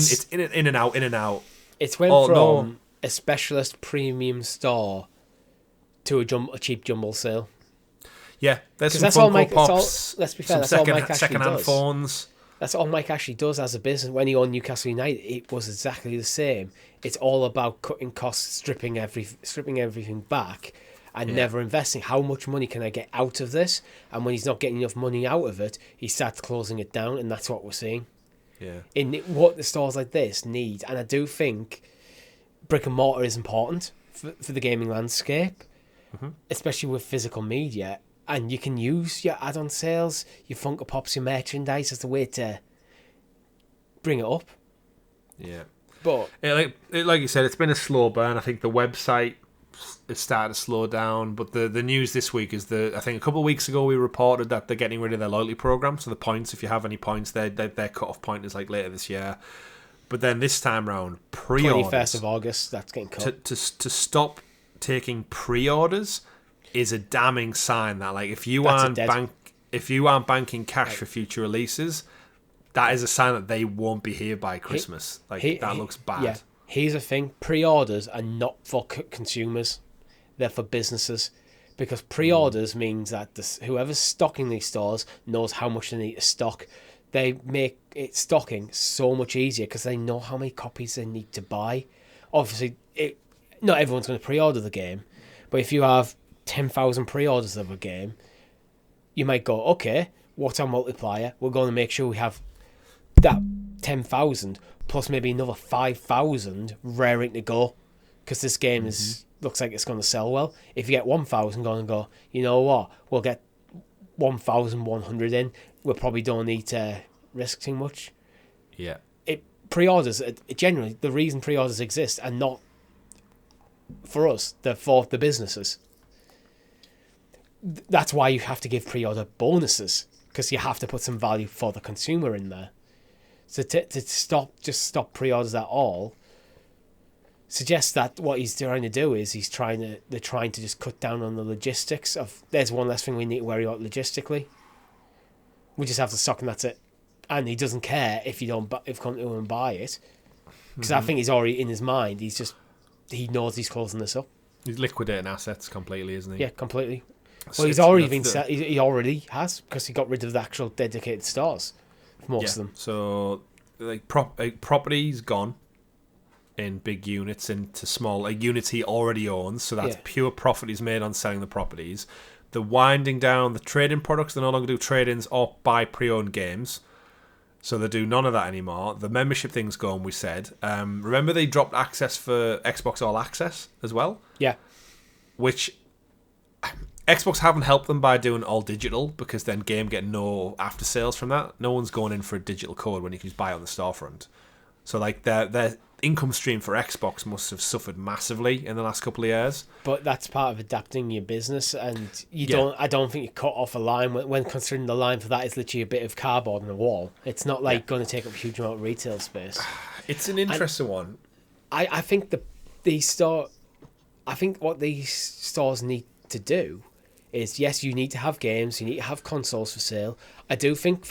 and out. It's went from a specialist premium store to a cheap jumble sale. Yeah, there's some Funko Pops. Let's be fair. That's all Mike actually second-hand does. phones. That's all Mike actually does as a business. When he owned Newcastle United, it was exactly the same. It's all about cutting costs, stripping everything back, and never investing. How much money can I get out of this? And when he's not getting enough money out of it, he starts closing it down, and that's what we're seeing. Yeah. In what the stores like this need, and I do think brick and mortar is important for the gaming landscape, especially with physical media. And you can use your add-on sales, your Funko Pops, your merchandise as the way to bring it up. Yeah. But like you said, it's been a slow burn. I think the website is starting to slow down. But the news this week is I think a couple of weeks ago we reported that they're getting rid of their loyalty program. So the points, if you have any points, their cut-off point is like later this year. But then this time round, pre-orders, 21st of August, that's getting cut. To stop taking pre-orders is a damning sign that, like, if you aren't banking cash for future releases, that is a sign that they won't be here by Christmas. That looks bad. Yeah. Here's the thing: pre-orders are not for consumers; they're for businesses. Because pre-orders means that whoever's stocking these stores knows how much they need to stock. they make it stocking so much easier because they know how many copies they need to buy. Obviously, not everyone's going to pre-order the game, but if you have 10,000 pre-orders of a game, you might go, okay, what's our multiplier? We're going to make sure we have that 10,000 plus maybe another 5,000 raring to go because this game looks like it's going to sell well. If you get 1,000 going and go, you know what, we'll get 1,100 in. We probably don't need to risk too much. Yeah. Pre-orders, generally, the reason pre-orders exist are not for us, they're for the businesses. That's why you have to give pre-order bonuses, because you have to put some value for the consumer in there. So to stop pre-orders at all suggests that what he's trying to do is they're trying to just cut down on the logistics of, there's one less thing we need to worry about logistically. We just have to stock and that's it. And he doesn't care if you come to him and buy it, because I think he's already in his mind. He knows he's closing this up. He's liquidating assets completely, isn't he? Yeah, completely. Well, he's already he already has, because he got rid of the actual dedicated stores for most of them. So like property's gone in big units into small units he already owns. So that's pure profit he's made on selling the properties. The winding down the trading products. They no longer do trade-ins or buy pre-owned games. So they do none of that anymore. The membership thing's gone, we said. Remember they dropped access for Xbox All Access as well? Yeah. Which Xbox haven't helped them by doing all digital, because then game get no after sales from that. No one's going in for a digital code when you can just buy it on the storefront. So like their income stream for Xbox must have suffered massively in the last couple of years. But that's part of adapting your business, and I don't think you cut off a line when considering the line for that is literally a bit of cardboard on a wall. It's not like going to take up a huge amount of retail space. It's an interesting one. I think what these stores need to do is, yes, you need to have games, you need to have consoles for sale. I do think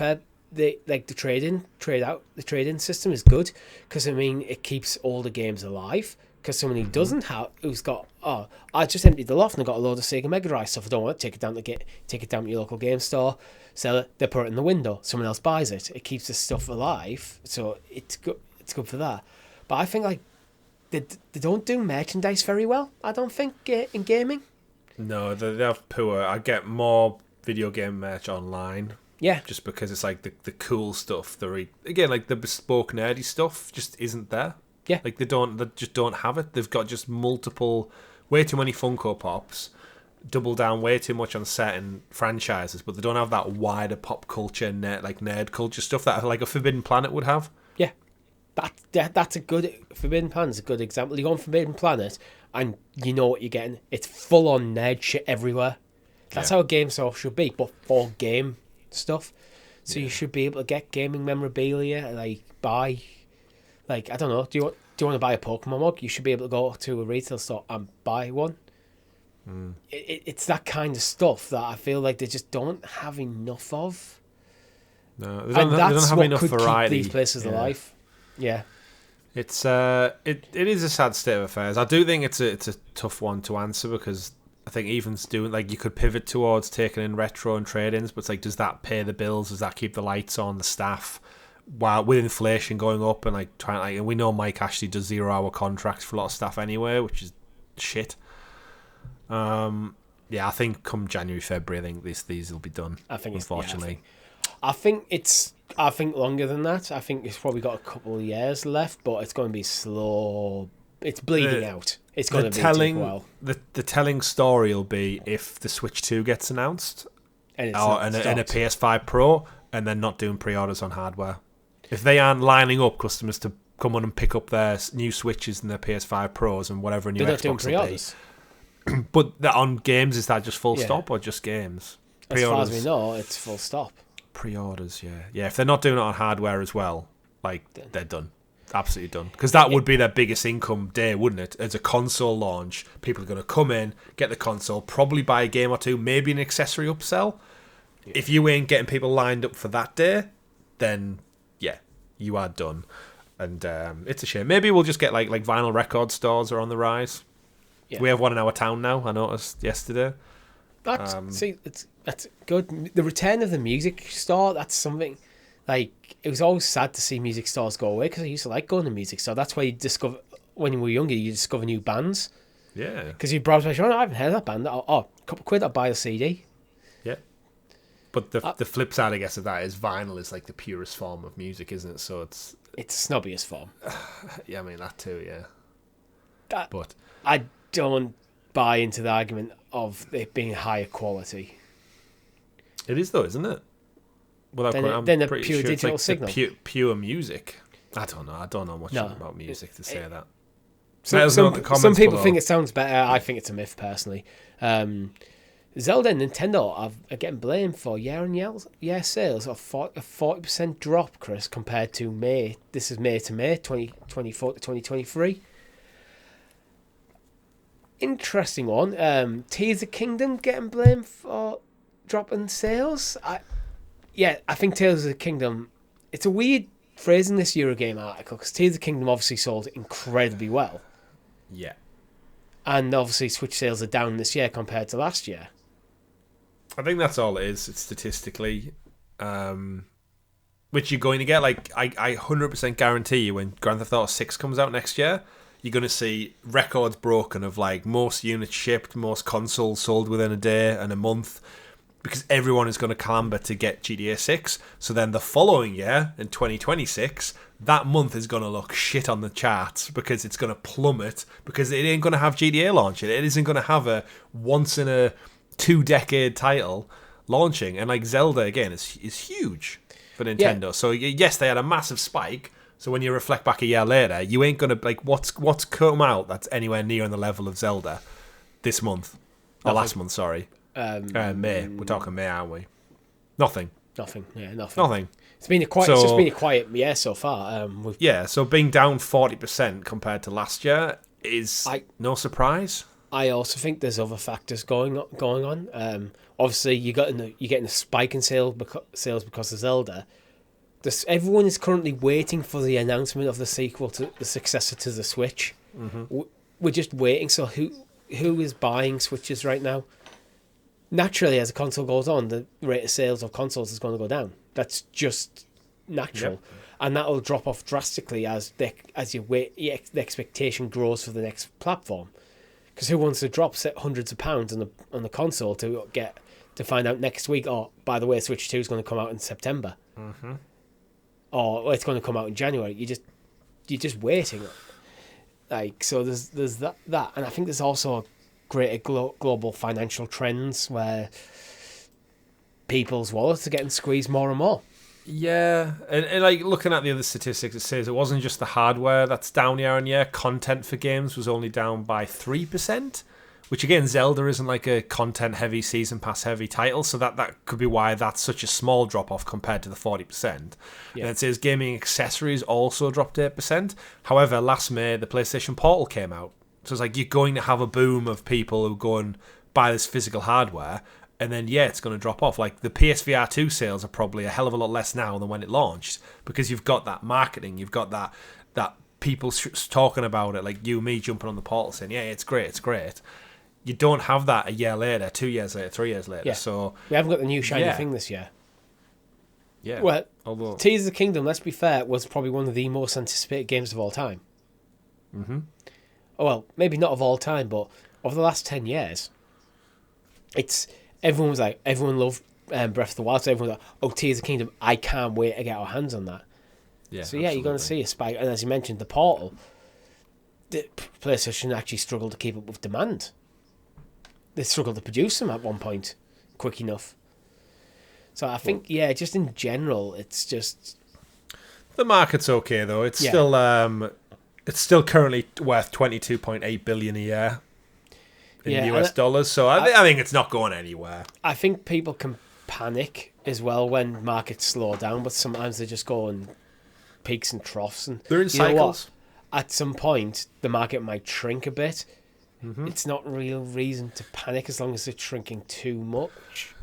the trade-in system is good, because it keeps all the games alive. Because someone who doesn't have, who's got, I just emptied the loft and I got a load of Sega Mega Drive stuff, I don't want to take it down to your local game store, sell it, they put it in the window, someone else buys it. It keeps the stuff alive, so it's good for that. But I think they don't do merchandise very well, I don't think, in gaming. No, they have poor. I get more video game merch online. Yeah. Just because it's like the cool stuff. Again, like the bespoke nerdy stuff just isn't there. Yeah. Like they just don't have it. They've got just way too many Funko Pops, double down way too much on certain franchises, but they don't have that wider pop culture, nerd culture stuff that like a Forbidden Planet would have. Yeah. That's a good, Forbidden Planet's a good example. You go on Forbidden Planet and you know what you're getting. It's full on nerd shit everywhere. That's how a game store should be, but for game stuff. So you should be able to get gaming memorabilia, buy, I don't know, do you want to buy a Pokemon mug? You should be able to go to a retail store and buy one. It's that kind of stuff that I feel like they just don't have enough of. No, they don't have enough variety. Keep these places alive. Yeah. It's it is a sad state of affairs. I do think it's a tough one to answer, because I think even's doing, you could pivot towards taking in retro and trade-ins, but it's like, does that pay the bills? Does that keep the lights on, the staff? While with inflation going up and and we know Mike Ashley does 0-hour contracts for a lot of staff anyway, which is shit. I think come January, February, I think these will be done. I think unfortunately. I think longer than that. I think it's probably got a couple of years left, but it's going to be slow. It's bleeding out. It's going to take a while. The telling story will be if the Switch 2 gets announced, and a PS5 Pro, and they're not doing pre-orders on hardware. If they aren't lining up customers to come on and pick up their new Switches and their PS5 Pros and whatever new Xbox will be. But on games, is that just full stop or just games? As far as we know, it's full stop. Pre-orders, yeah. If they're not doing it on hardware as well, they're done. Absolutely done. Because that would be their biggest income day, wouldn't it? As a console launch, people are going to come in, get the console, probably buy a game or two, maybe an accessory upsell. Yeah. If you ain't getting people lined up for that day, then you are done. And it's a shame. Maybe we'll just get like vinyl record stores are on the rise. Yeah. We have one in our town now, I noticed yesterday. That's good. The return of the music store, that's something Like, it was always sad to see music stores go away because I used to like going to music store. That's why you discover, when you were younger, you discover new bands. Yeah. Because you browse, oh, I haven't heard of that band. Oh, a couple of quid, I'll buy a CD. Yeah. But the flip side, I guess, of that is vinyl is like the purest form of music, isn't it? So it's snobbiest form. Yeah, I mean, that too, yeah. But I don't buy into the argument of it being higher quality. It is, though, isn't it? Without then a pure sure digital it's like signal. Pure music. I don't know. I don't know much about music to say that. Some people think it sounds better. I think it's a myth, personally. Zelda and Nintendo are getting blamed for year-on-year sales of a 40% drop, Chris, compared to May. This is May to May, 2024 to 2023. Interesting one. Tears of Kingdom getting blamed for dropping sales. I think Tears of the Kingdom, it's a weird phrase in this Eurogame article because Tears of the Kingdom obviously sold incredibly well. Yeah. And obviously Switch sales are down this year compared to last year. I think that's all it is. It's statistically, which you're going to get. Like, I 100% guarantee you when Grand Theft Auto 6 comes out next year, you're going to see records broken of like most units shipped, most consoles sold within a day and a month, because everyone is going to clamber to get GTA 6. So then the following year, in 2026, that month is going to look shit on the charts because it's going to plummet because it ain't going to have GTA launching. It isn't going to have a once-in-a-2-decade title launching. And like Zelda, again, is huge for Nintendo. Yeah. So yes, they had a massive spike. So when you reflect back a year later, you ain't going to, like, what's come out that's anywhere near on the level of Zelda this month. Or last month, sorry. May. We're talking May, aren't we? Nothing. Yeah, nothing. It's been a quiet year so far. So being down 40% compared to last year is no surprise. I also think there's other factors going on. Obviously, you're getting a spike in sales because of Zelda. Everyone is currently waiting for the announcement of the sequel to the successor to the Switch. Mm-hmm. We're just waiting. So who is buying Switches right now? Naturally, as a console goes on, the rate of sales of consoles is going to go down. That's just natural. Yep. And that will drop off drastically as the expectation grows for the next platform. Because who wants to drop hundreds of pounds on the console to find out next week, oh, by the way, Switch 2 is going to come out in September. Mm-hmm. Or it's going to come out in January. You're just waiting. Like, so there's that. And I think there's also greater global financial trends where people's wallets are getting squeezed more and more. Yeah, and like looking at the other statistics, it says it wasn't just the hardware that's down year on year. Content for games was only down by 3%, which again, Zelda isn't like a content-heavy, season pass-heavy title, so that could be why that's such a small drop-off compared to the 40%. Yeah. And it says gaming accessories also dropped 8%. However, last May, the PlayStation Portal came out. So it's like you're going to have a boom of people who go and buy this physical hardware, and then, it's going to drop off. Like, the PSVR 2 sales are probably a hell of a lot less now than when it launched, because you've got that marketing, you've got that people talking about it, like you and me jumping on the Portal saying, yeah, it's great. You don't have that a year later, 2 years later, 3 years later. Yeah. So we haven't got the new shiny thing this year. Yeah. Well, Tears of the Kingdom, let's be fair, was probably one of the most anticipated games of all time. Mm-hmm. Oh, well, maybe not of all time, but over the last 10 years, everyone loved Breath of the Wild, so everyone was like, oh, Tears of the Kingdom, I can't wait to get our hands on that. Yeah, so, you're going to see a spike. And as you mentioned, the Portal, the PlayStation actually struggled to keep up with demand. They struggled to produce them at one point quick enough. So I think, just in general, it's just... The market's okay, though. It's still currently worth $22.8 billion a year in US dollars, so I think it's not going anywhere. I think people can panic as well when markets slow down, but sometimes they just go in peaks and troughs. And they're in cycles. At some point, the market might shrink a bit. Mm-hmm. It's not real reason to panic as long as it's shrinking too much.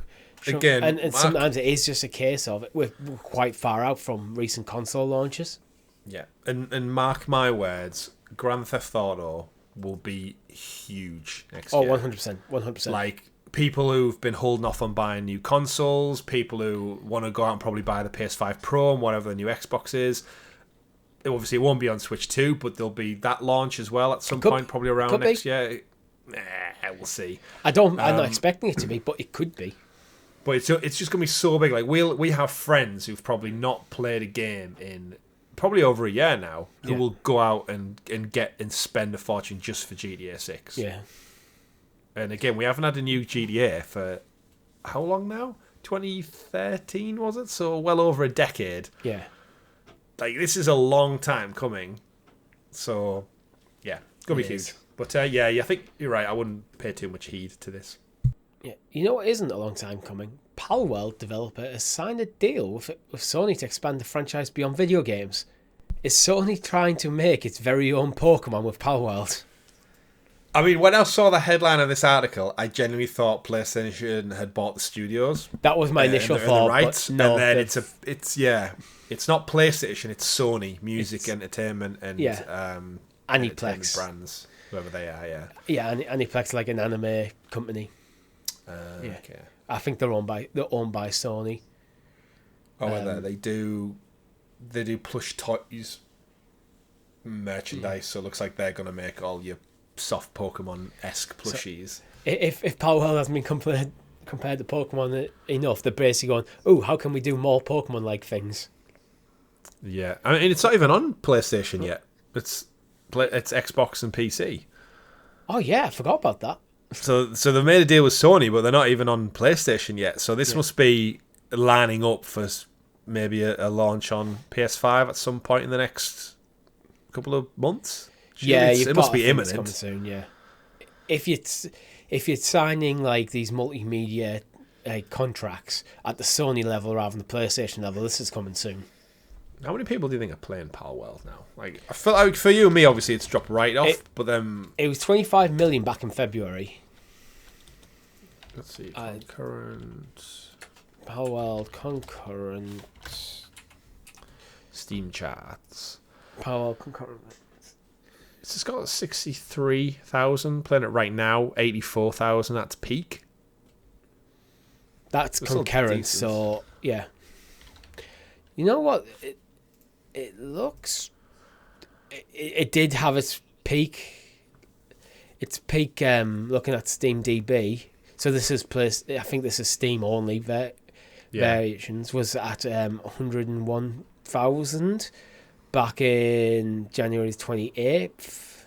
Again, and sometimes it is just a case of we're quite far out from recent console launches. Yeah, and mark my words, Grand Theft Auto will be huge next year. 100%. Like, people who've been holding off on buying new consoles, people who want to go out and probably buy the PS5 Pro and whatever the new Xbox is. Obviously, it won't be on Switch 2, but there'll be that launch as well at some point, probably around next year. We'll see. I'm not expecting it to be, but it could be. But it's just going to be so big. Like we have friends who've probably not played a game in probably over a year now, who will go out and spend a fortune just for GTA 6. Yeah. And again, we haven't had a new GTA for how long now? 2013 was it? So well over a decade. Yeah. Like, this is a long time coming. So yeah, it's gonna be huge. But yeah, I think you're right. I wouldn't pay too much heed to this. Yeah, you know what isn't a long time coming? Palworld developer has signed a deal with Sony to expand the franchise beyond video games. Is Sony trying to make its very own Pokemon with Palworld? I mean, when I saw the headline of this article, I genuinely thought PlayStation had bought the studios. That was my initial thought. Right, but no, and then it's not PlayStation, it's Sony Music Entertainment and Aniplex brands, whoever they are. Yeah, Aniplex, like an anime company. Okay. I think they're owned by Sony. Oh, they do plush toys merchandise, so it looks like they're gonna make all your soft Pokemon-esque plushies. So if Palworld hasn't been compared to Pokemon enough, they're basically going, oh, how can we do more Pokemon-like things? Yeah, I mean, it's not even on PlayStation yet. It's Xbox and PC. Oh yeah, I forgot about that. So they've made a deal with Sony, but they're not even on PlayStation yet. So this must be lining up for maybe a launch on PS5 at some point in the next couple of months. Yeah, it must be imminent. Coming soon, yeah. If you're signing like these multimedia contracts at the Sony level rather than the PlayStation level, this is coming soon. How many people do you think are playing Palworld now? Like, I feel like for you and me, obviously, it's dropped right off. But then it was 25 million back in February. Let's see, concurrent Palworld concurrent Steam charts. Palworld concurrent. It's just got 63,000 playing it right now. 84,000. That's peak. That's concurrent. So yeah. You know what? It looks. It did have its peak. Its peak. Looking at Steam DB. So this is I think this is Steam only. Variations was at 101,000 back in January 28th.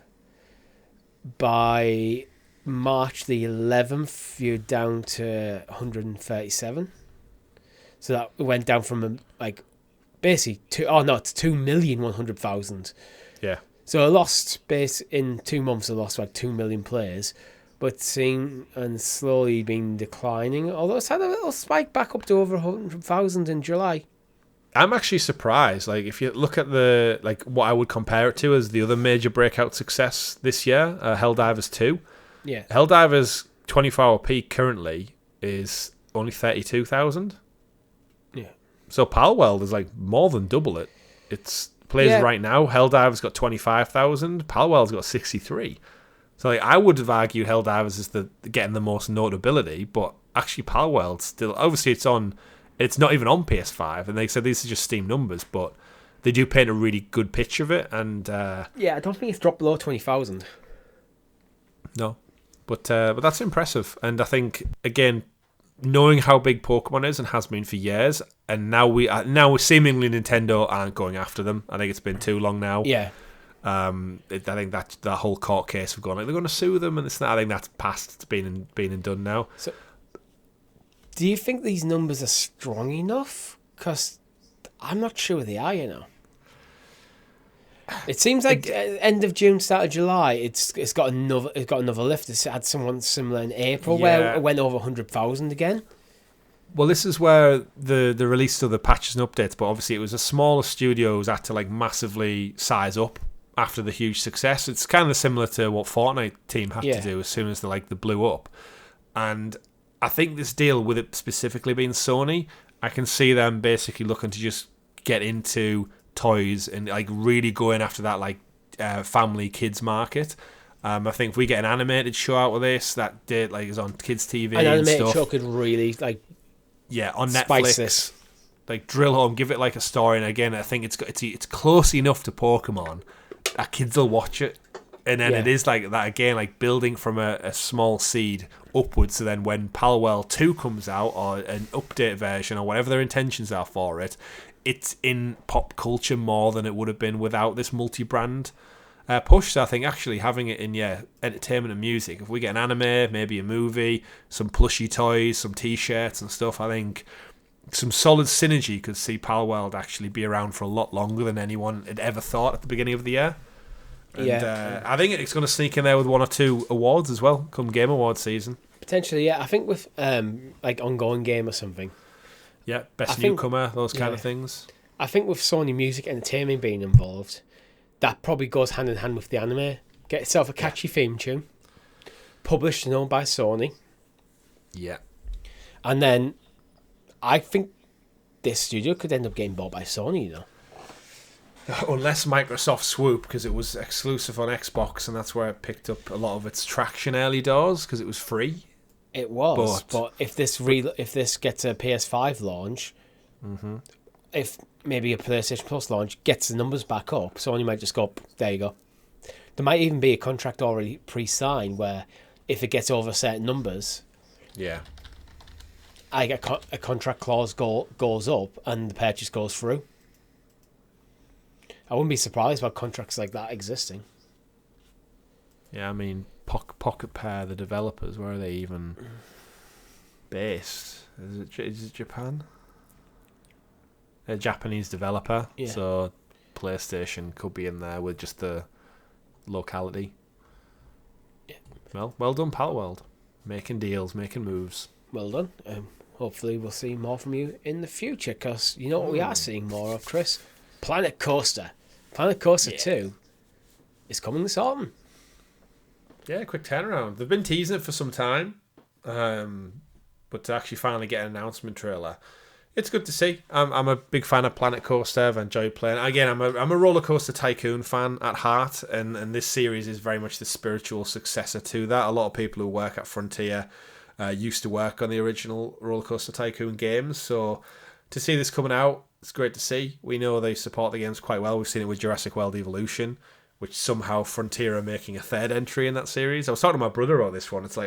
By March the 11th, you're down to 137. So that went down from basically to 2,100,000. Yeah. So I lost in 2 months. I lost like 2 million players, but seeing and slowly been declining. Although it's had a little spike back up to over 100,000 in July. I'm actually surprised. Like, if you look at what I would compare it to as the other major breakout success this year, Helldivers 2. Yeah. Helldivers 24-hour peak currently is only 32,000. Yeah. So Palworld is like more than double it. It's plays right now. Helldivers got 25,000. Palworld's got 63. So I would have argued Helldivers is getting the most notability, but actually Palworld still. Obviously, it's not even on PS5, and they said these are just Steam numbers, but they do paint a really good picture of it. And I don't think it's dropped below 20,000. No, but that's impressive. And I think again, knowing how big Pokemon is and has been for years, and now seemingly Nintendo aren't going after them. I think it's been too long now. Yeah. I think that whole court case of going like they're going to sue them and I think that's past. It's been and done now. So, do you think these numbers are strong enough? Because I'm not sure they are. It seems like end of June, start of July, it's got another lift. It's had someone similar in April where it went over 100,000 again. Well, this is where the release of the patches and updates, but obviously it was a smaller studios had to massively size up after the huge success. It's kind of similar to what Fortnite team had to do as soon as they blew up. And I think this deal with it specifically being Sony, I can see them basically looking to just get into toys and really going after that family kids market. I think if we get an animated show out of this that is on kids' TV An and animated stuff, show could really on spice Netflix, this. Drill home, give it a story. And again, I think it's close enough to Pokemon that kids will watch it. And then it is like that again, building from a small seed upwards. So then when Palworld 2 comes out, or an update version, or whatever their intentions are for it, it's in pop culture more than it would have been without this multi-brand push. So I think actually having it in entertainment and music, if we get an anime, maybe a movie, some plushy toys, some t-shirts and stuff, I think some solid synergy could see Palworld actually be around for a lot longer than anyone had ever thought at the beginning of the year. And I think it's going to sneak in there with 1 or 2 awards as well come Game Awards season. Potentially, yeah. I think with ongoing game or something. Yeah, best newcomer, those kind of things. I think with Sony Music Entertainment being involved, that probably goes hand in hand with the anime. Get yourself a catchy theme tune, published and owned by Sony. Yeah. And then I think this studio could end up getting bought by Sony, Unless Microsoft swoop, because it was exclusive on Xbox, and that's where it picked up a lot of its traction early doors, because it was free. It was, but if this gets a PS5 launch, if maybe a PlayStation Plus launch gets the numbers back up, Sony might just go, there you go. There might even be a contract already pre-signed where if it gets over certain numbers, I get a contract clause goes up and the purchase goes through. I wouldn't be surprised about contracts like that existing. Yeah, I mean, Pocket Pair, the developers, where are they even based? Is it Japan? A Japanese developer, so PlayStation could be in there with just the locality. Yeah. Well done, Palworld. Making deals, making moves. Well done. Hopefully we'll see more from you in the future, because you know what we are seeing more of, Chris? Planet Coaster. Planet Coaster 2 is coming this autumn. Yeah, quick turnaround. They've been teasing it for some time, but to actually finally get an announcement trailer, it's good to see. I'm a big fan of Planet Coaster. I've enjoyed playing. Again, I'm a roller coaster tycoon fan at heart, and this series is very much the spiritual successor to that. A lot of people who work at Frontier used to work on the original roller coaster tycoon games, so to see this coming out, it's great to see. We know they support the games quite well. We've seen it with Jurassic World Evolution, which somehow Frontier are making a third entry in that series. I was talking to my brother about this one. It's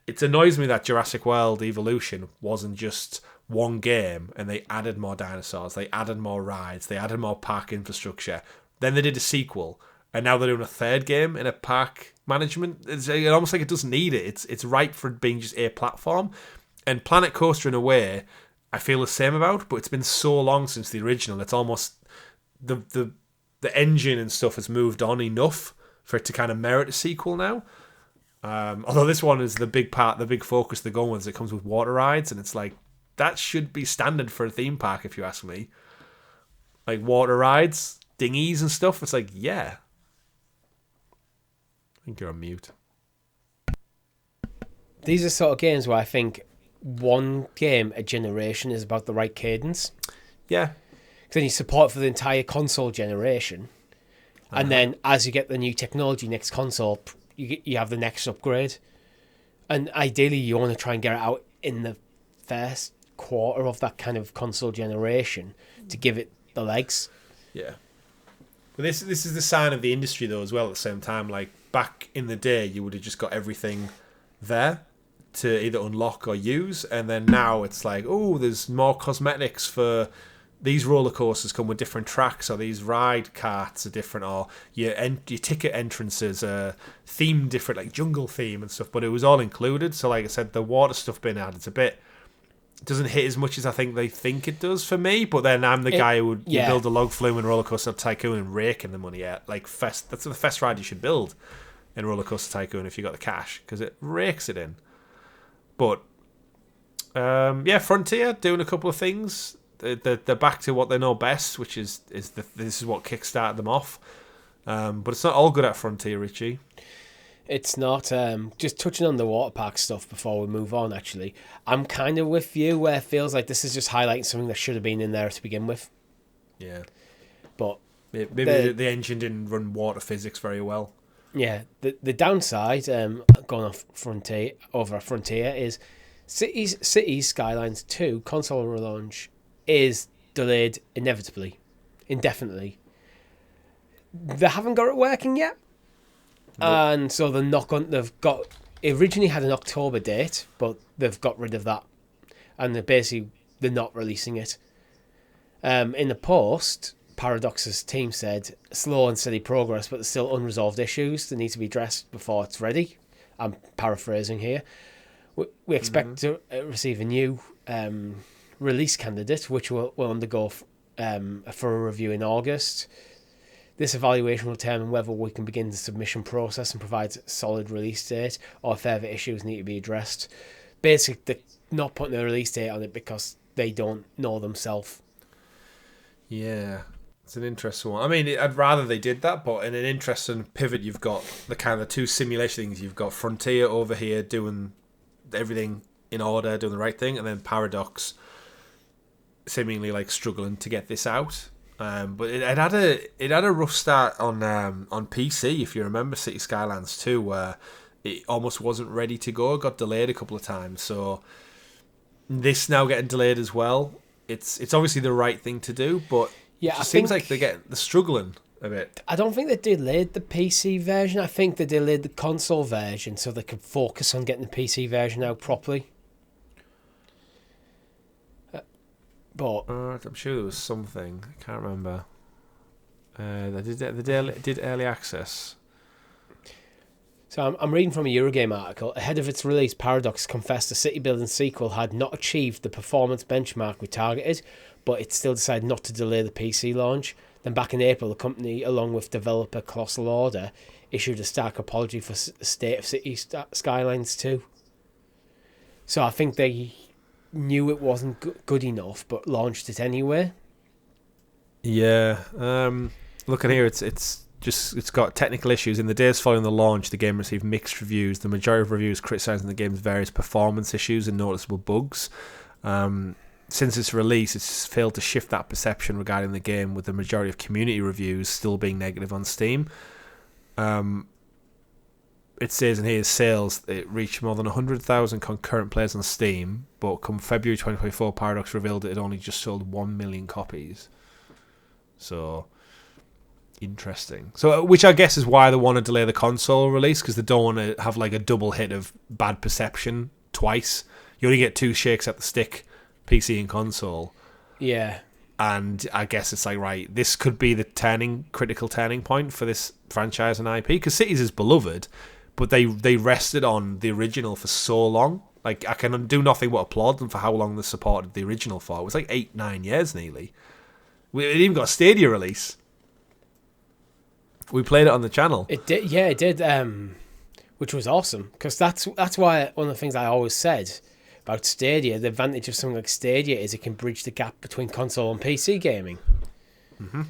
it annoys me that Jurassic World Evolution wasn't just one game and they added more dinosaurs, they added more rides, they added more park infrastructure. Then they did a sequel, and now they're doing a third game in a park management. It's almost like it doesn't need it. It's ripe for being just a platform. And Planet Coaster, in a way, I feel the same about, but it's been so long since the original. It's almost the engine and stuff has moved on enough for it to kind of merit a sequel now. Although this one is the big focus, the going ones. It comes with water rides, and it's like that should be standard for a theme park, if you ask me. Like water rides, dinghies and stuff. It's like, yeah. I think you're on mute. These are sort of games where I think one game a generation is about the right cadence. Yeah. Then you support for the entire console generation, and then as you get the new technology next console, you have the next upgrade, and ideally you want to try and get it out in the first quarter of that kind of console generation to give it the legs. Yeah, but this is the sign of the industry though as well. At the same time, like back in the day, you would have just got everything there to either unlock or use, and then now it's like, oh, there's more cosmetics for these roller coasters come with different tracks, or these ride carts are different, or your ticket entrances are themed different, like jungle theme and stuff, but it was all included. So like I said, the water stuff being added, it doesn't hit as much as I think they think it does for me, but then I'm the guy who would build a log flume and roller coaster tycoon and raking the money out. Like that's the first ride you should build in roller coaster tycoon if you got the cash, because it rakes it in. But Frontier doing a couple of things. They're back to what they know best, which is this is what kickstarted them off. But it's not all good at Frontier, Richie. It's not. Just touching on the water park stuff before we move on, actually, I'm kind of with you where it feels like this is just highlighting something that should have been in there to begin with. Yeah. But maybe the engine didn't run water physics very well. The downside, going off Frontier is Cities Skylines 2 console relaunch is delayed indefinitely. They haven't got it working yet, and so they're not going. They've got originally had an October date, but they've got rid of that, and they're not releasing it. In the post, Paradox's team said slow and steady progress, but there's still unresolved issues that need to be addressed before it's ready. I'm paraphrasing here. We expect to receive a new release candidate, which will undergo for a review in August. This evaluation will determine whether we can begin the submission process and provide a solid release date, or further issues need to be addressed. Basically, they're not putting a release date on it because they don't know themselves. Yeah, it's an interesting one. I mean, I'd rather they did that, but in an interesting pivot, you've got the kind of two simulation things. You've got Frontier over here doing everything in order, doing the right thing, and then Paradox seemingly like struggling to get this out. But it had a rough start on PC, if you remember City Skylines 2, where it almost wasn't ready to go. It got delayed a couple of times. So this now getting delayed as well. It's obviously the right thing to do, but it seems like they're struggling a bit. I don't think they delayed the PC version. I think they delayed the console version so they could focus on getting the PC version out properly. But I'm sure there was something. I can't remember. They did early access. So I'm reading from a Eurogame article. Ahead of its release, Paradox confessed the city building sequel had not achieved the performance benchmark we targeted, but it still decided not to delay the PC launch. Then back in April, the company, along with developer Colossal Order, issued a stark apology for the state of City Skylines 2. So I think they knew it wasn't good enough, but launched it anyway. Yeah. Looking here, it's got technical issues. In the days following the launch, the game received mixed reviews. The majority of reviews criticising the game's various performance issues and noticeable bugs. Since its release, it's failed to shift that perception regarding the game, with the majority of community reviews still being negative on Steam. It says in here, sales, it reached more than 100,000 concurrent players on Steam, but come February 2024, Paradox revealed it had only just sold 1 million copies. So interesting. So, which I guess is why they want to delay the console release, because they don't want to have like a double hit of bad perception twice. You only get 2 shakes at the stick, PC and console. Yeah. And I guess it's like, right, this could be the critical turning point for this franchise and IP, because Cities is beloved, but they rested on the original for so long. Like, I can do nothing but applaud them for how long they supported the original for. It was like 8-9 years nearly. It even got a Stadia release. We played it on the channel. It did, yeah, it did. Which was awesome, because that's why one of the things I always said about Stadia, the advantage of something like Stadia is it can bridge the gap between console and PC gaming. Mm-hmm.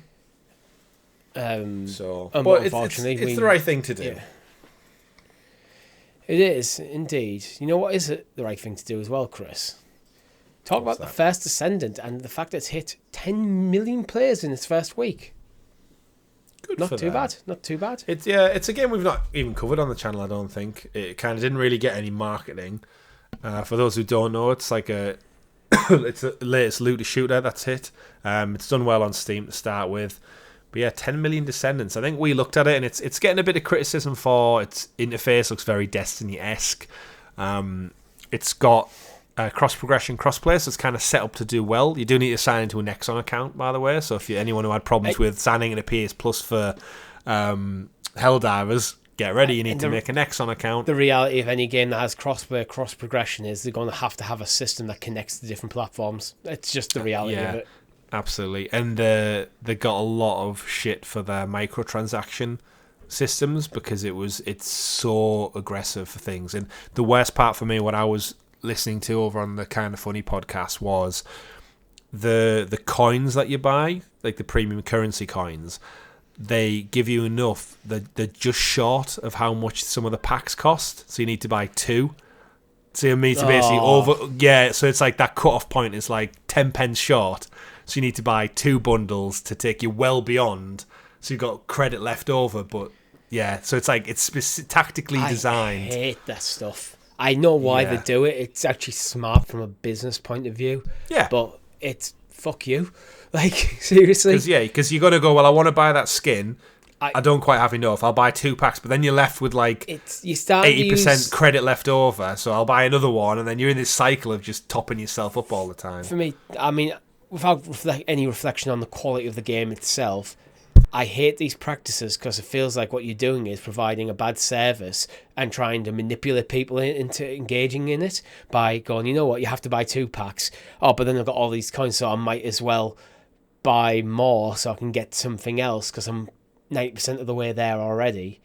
But unfortunately, it's the right thing to do. Yeah. It is, indeed. You know what is the right thing to do as well, Chris? Talk about the first Descendant and the fact that it's hit 10 million players in its first week. Good Not for too them. bad. Not too bad. It's a game we've not even covered on the channel, I don't think. It kind of didn't really get any marketing. For those who don't know, it's like it's the latest looter shooter that's hit. It's done well on Steam to start with. But yeah, 10 million Descendants. I think we looked at it, and it's getting a bit of criticism for its interface. Looks very Destiny-esque. It's got cross-progression, cross-play, so it's kind of set up to do well. You do need to sign into a Nexon account, by the way. So if you're anyone who had problems with signing in a PS Plus for Helldivers, get ready. You need to make a Nexon account. The reality of any game that has cross-play, cross-progression is they're going to have a system that connects to different platforms. It's just the reality of it. Absolutely. And they got a lot of shit for their microtransaction systems because it's so aggressive for things. And the worst part for me, what I was listening to over on the Kind of Funny podcast, was the coins that you buy, like the premium currency coins. They give you enough that they're just short of how much some of the packs cost. So you need to buy 2. So you need to basically so it's like that cut-off point is like 10 pence short. So you need to buy 2 bundles to take you well beyond. So you've got credit left over, but Yeah, so it's like it's tactically designed. I hate that stuff. I know why they do it. It's actually smart from a business point of view. Yeah. But it's fuck you. Like, seriously. Because you're going to go, well, I want to buy that skin. I don't quite have enough. I'll buy 2 packs, but then you're left with like 80% credit left over. So I'll buy another one, and then you're in this cycle of just topping yourself up all the time. For me, I mean, without any reflection on the quality of the game itself, I hate these practices because it feels like what you're doing is providing a bad service and trying to manipulate people into engaging in it by going, you know what, you have to buy 2 packs. Oh, but then I've got all these coins, so I might as well buy more so I can get something else because I'm 90% of the way there already.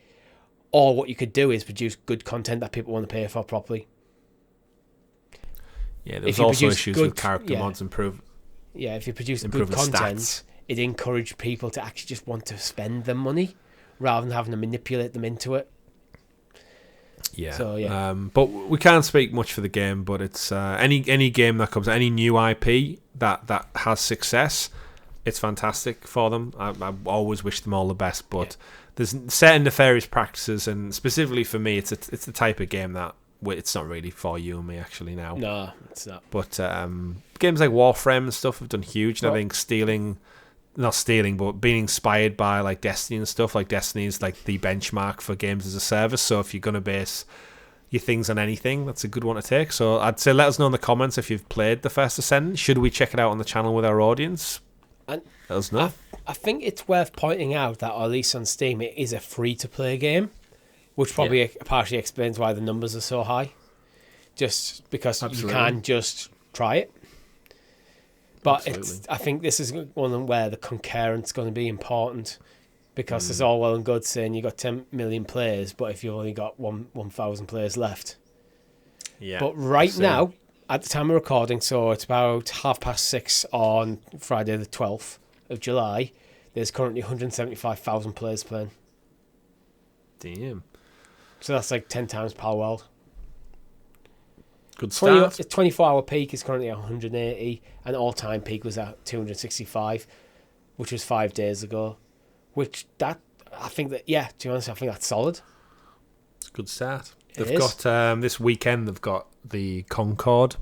Or what you could do is produce good content that people want to pay for properly. Yeah, there's also issues with character mods improve. Yeah, if you produce good content, it encouraged people to actually just want to spend their money rather than having to manipulate them into it. Yeah. So, but we can't speak much for the game, but it's any game that comes, any new IP that has success, it's fantastic for them. I always wish them all the best, but there's certain nefarious practices, and specifically for me, it's the type of game that it's not really for you and me actually now. No, it's not. But games like Warfare and stuff have done huge, and I think not stealing, but being inspired by like Destiny and stuff. Like Destiny is like the benchmark for games as a service. So if you're going to base your things on anything, that's a good one to take. So I'd say let us know in the comments if you've played the first Descendant. Should we check it out on the channel with our audience? And let us know. I think it's worth pointing out that, at least on Steam, it is a free-to-play game, which probably partially explains why the numbers are so high. Just because you can just try it. But I think this is one where the concurrent's going to be important, because it's all well and good saying you got 10 million players, but if you've only got 1,000 players left. Yeah. But right now, at the time of recording, so it's about 6:30 on Friday the 12th of July, there's currently 175,000 players playing. Damn. So that's like 10 times Palworld. Good start. 24-hour peak is currently at 180, and all-time peak was at 265, which was 5 days ago. To be honest, I think that's solid. It's a good start. They've got this weekend. They've got the Concord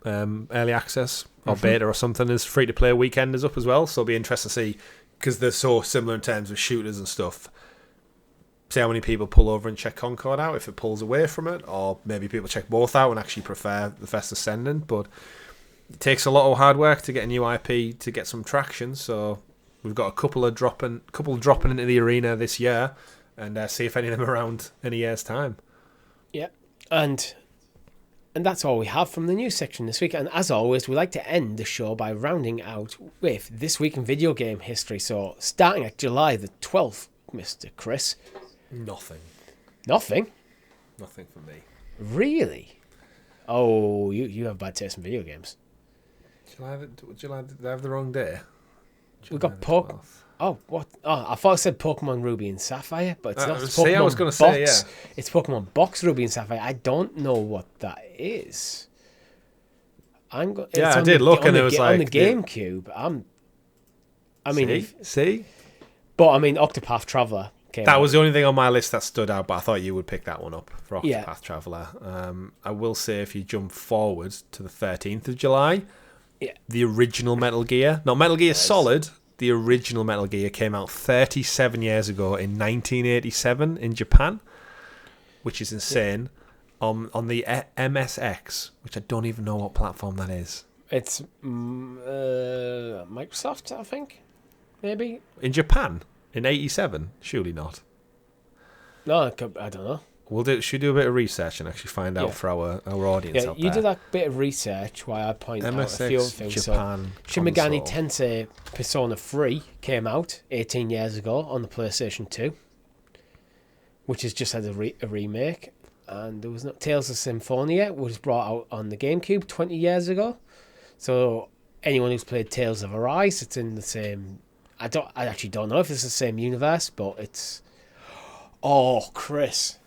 early access or beta or something. Is free to play weekend is up as well. So it'll be interesting to see, because they're so similar in terms of shooters and stuff. See how many people pull over and check Concord out, if it pulls away from it, or maybe people check both out and actually prefer the first Descendant. But it takes a lot of hard work to get a new IP to get some traction. So we've got a couple dropping into the arena this year, and see if any of them are around in a year's time. Yeah, and that's all we have from the news section this week. And as always, we like to end the show by rounding out with This Week in Video Game History. So starting at July the 12th, Mr. Chris. Nothing for me. Really? Oh, you have bad taste in video games. Did I have the wrong day? We got Pokemon. Oh, what? Oh, I thought I said Pokemon Ruby and Sapphire, but it's not. It's Pokemon I was going to say, It's Pokemon Box Ruby and Sapphire. I don't know what that is. I did look, and it was like on the GameCube. See? But I mean, Octopath Traveler. That was the only thing on my list that stood out, but I thought you would pick that one up for Octopath Yeah. Traveler. I will say, if you jump forward to the 13th of July, the original Metal Gear, not Metal Gear Solid, the original Metal Gear came out 37 years ago in 1987 in Japan, which is insane, on the MSX, which I don't even know what platform that is. It's Microsoft, I think, maybe. In Japan? In 87? Surely not. No, I don't know. Should we do a bit of research and actually find out for our audience out there? You do that bit of research while I point out a few other things. Japan Shin Megami Tensei Persona 3 came out 18 years ago on the PlayStation 2, which has just had a remake. And there was no Tales of Symphonia, was brought out on the GameCube 20 years ago. So anyone who's played Tales of Arise, it's in the same... I actually don't know if it's the same universe, but it's... Oh, Chris.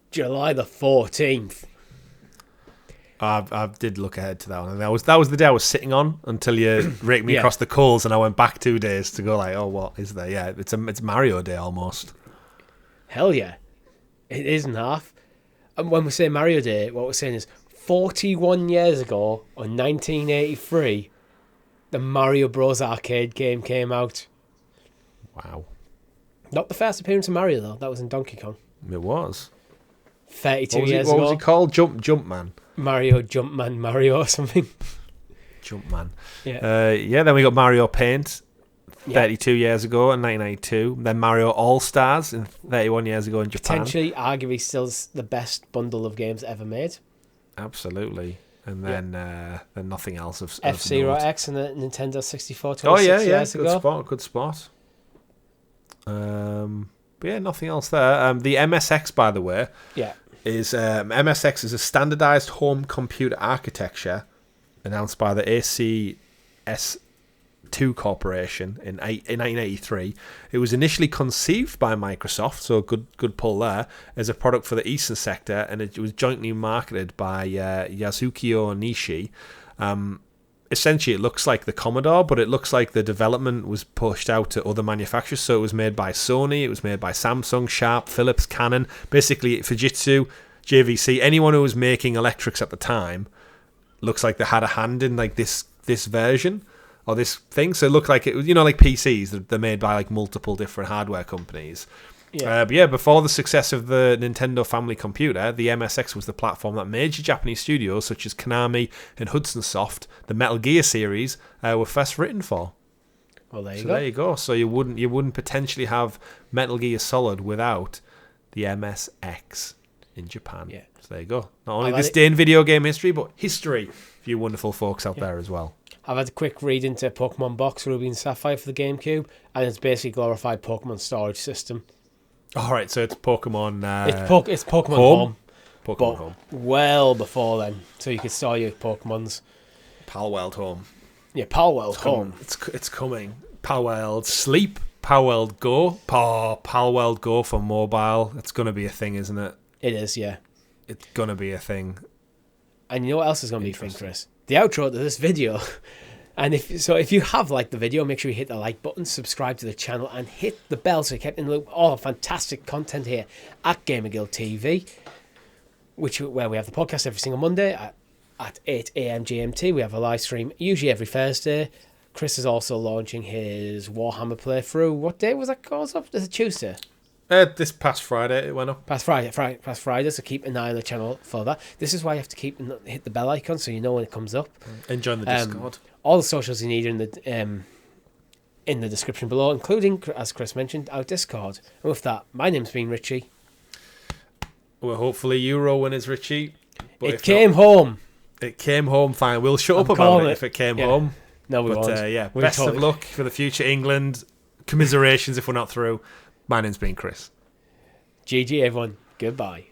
July the 14th. I did look ahead to that one. And that was the day I was sitting on until you raked me across the coals, and I went back 2 days to go like, oh, what is there? Yeah, it's Mario Day almost. Hell yeah. It isn't half. And when we say Mario Day, what we're saying is 41 years ago, on 1983, the Mario Bros. Arcade game came out. Wow. Not the first appearance of Mario, though. That was in Donkey Kong. It was. 32 years ago. What was he called? Jumpman. Mario Jumpman Mario or something. Jumpman. Yeah. Then we got Mario Paint 32 years ago in 1992. Then Mario All-Stars 31 years ago in Japan. Potentially, arguably, still the best bundle of games ever made. Absolutely. And then nothing else of F-Zero note. X and the Nintendo 64 Oh, 26 years ago. Good spot. But yeah, nothing else there. The MSX, by the way, is MSX is a standardized home computer architecture announced by the ACS2 Corporation in 1983. It was initially conceived by Microsoft, so good pull there, as a product for the Eastern sector, and it was jointly marketed by Yasukio Nishi. Essentially, it looks like the Commodore, but it looks like the development was pushed out to other manufacturers. So it was made by Sony, it was made by Samsung, Sharp, Philips, Canon. Basically, Fujitsu, JVC, anyone who was making electrics at the time, looks like they had a hand in like this version or this thing. So it looked like it was, like PCs. They're made by like multiple different hardware companies. But before the success of the Nintendo Family Computer, the MSX was the platform that major Japanese studios such as Konami and Hudson Soft, the Metal Gear series, were first written for. Well, there you go. go. There you go. So you wouldn't potentially have Metal Gear Solid without the MSX in Japan. Yeah. So there you go. Not only this day in video game history, but history for you wonderful folks out there as well. I've had a quick read into Pokemon Box Ruby and Sapphire for the GameCube, and it's basically a glorified Pokemon storage system. All right, so it's Pokemon. It's Pokemon Home. Pokemon Home. Well before then, so you could store your Pokemons. Palworld Home. Yeah, Palworld Home. It's coming. Palworld Sleep. Palworld Go. Palworld Go for mobile. It's going to be a thing, isn't it? It is, yeah. It's going to be a thing. And you know what else is going to be a thing, Chris? The outro to this video. And if you have liked the video, make sure you hit the like button, subscribe to the channel, and hit the bell so you kept in the loop. All fantastic content here at GamerGuildTV, where we have the podcast every single Monday at 8 a.m. GMT. We have a live stream usually every Thursday. Chris is also launching his Warhammer playthrough. What day was that goes up? Is it Tuesday? This past Friday it went up. Past Friday, so keep an eye on the channel for that. This is why you have to hit the bell icon so you know when it comes up. And join the Discord. All the socials you need are in the description below, including, as Chris mentioned, our Discord. And with that, my name's been Richie. Well, hopefully Euro win is Richie. But It came home fine. We'll shut up about it if it came home. No, we won't. Best of luck for the future England. Commiserations if we're not through. My name's been Chris. GG, everyone. Goodbye.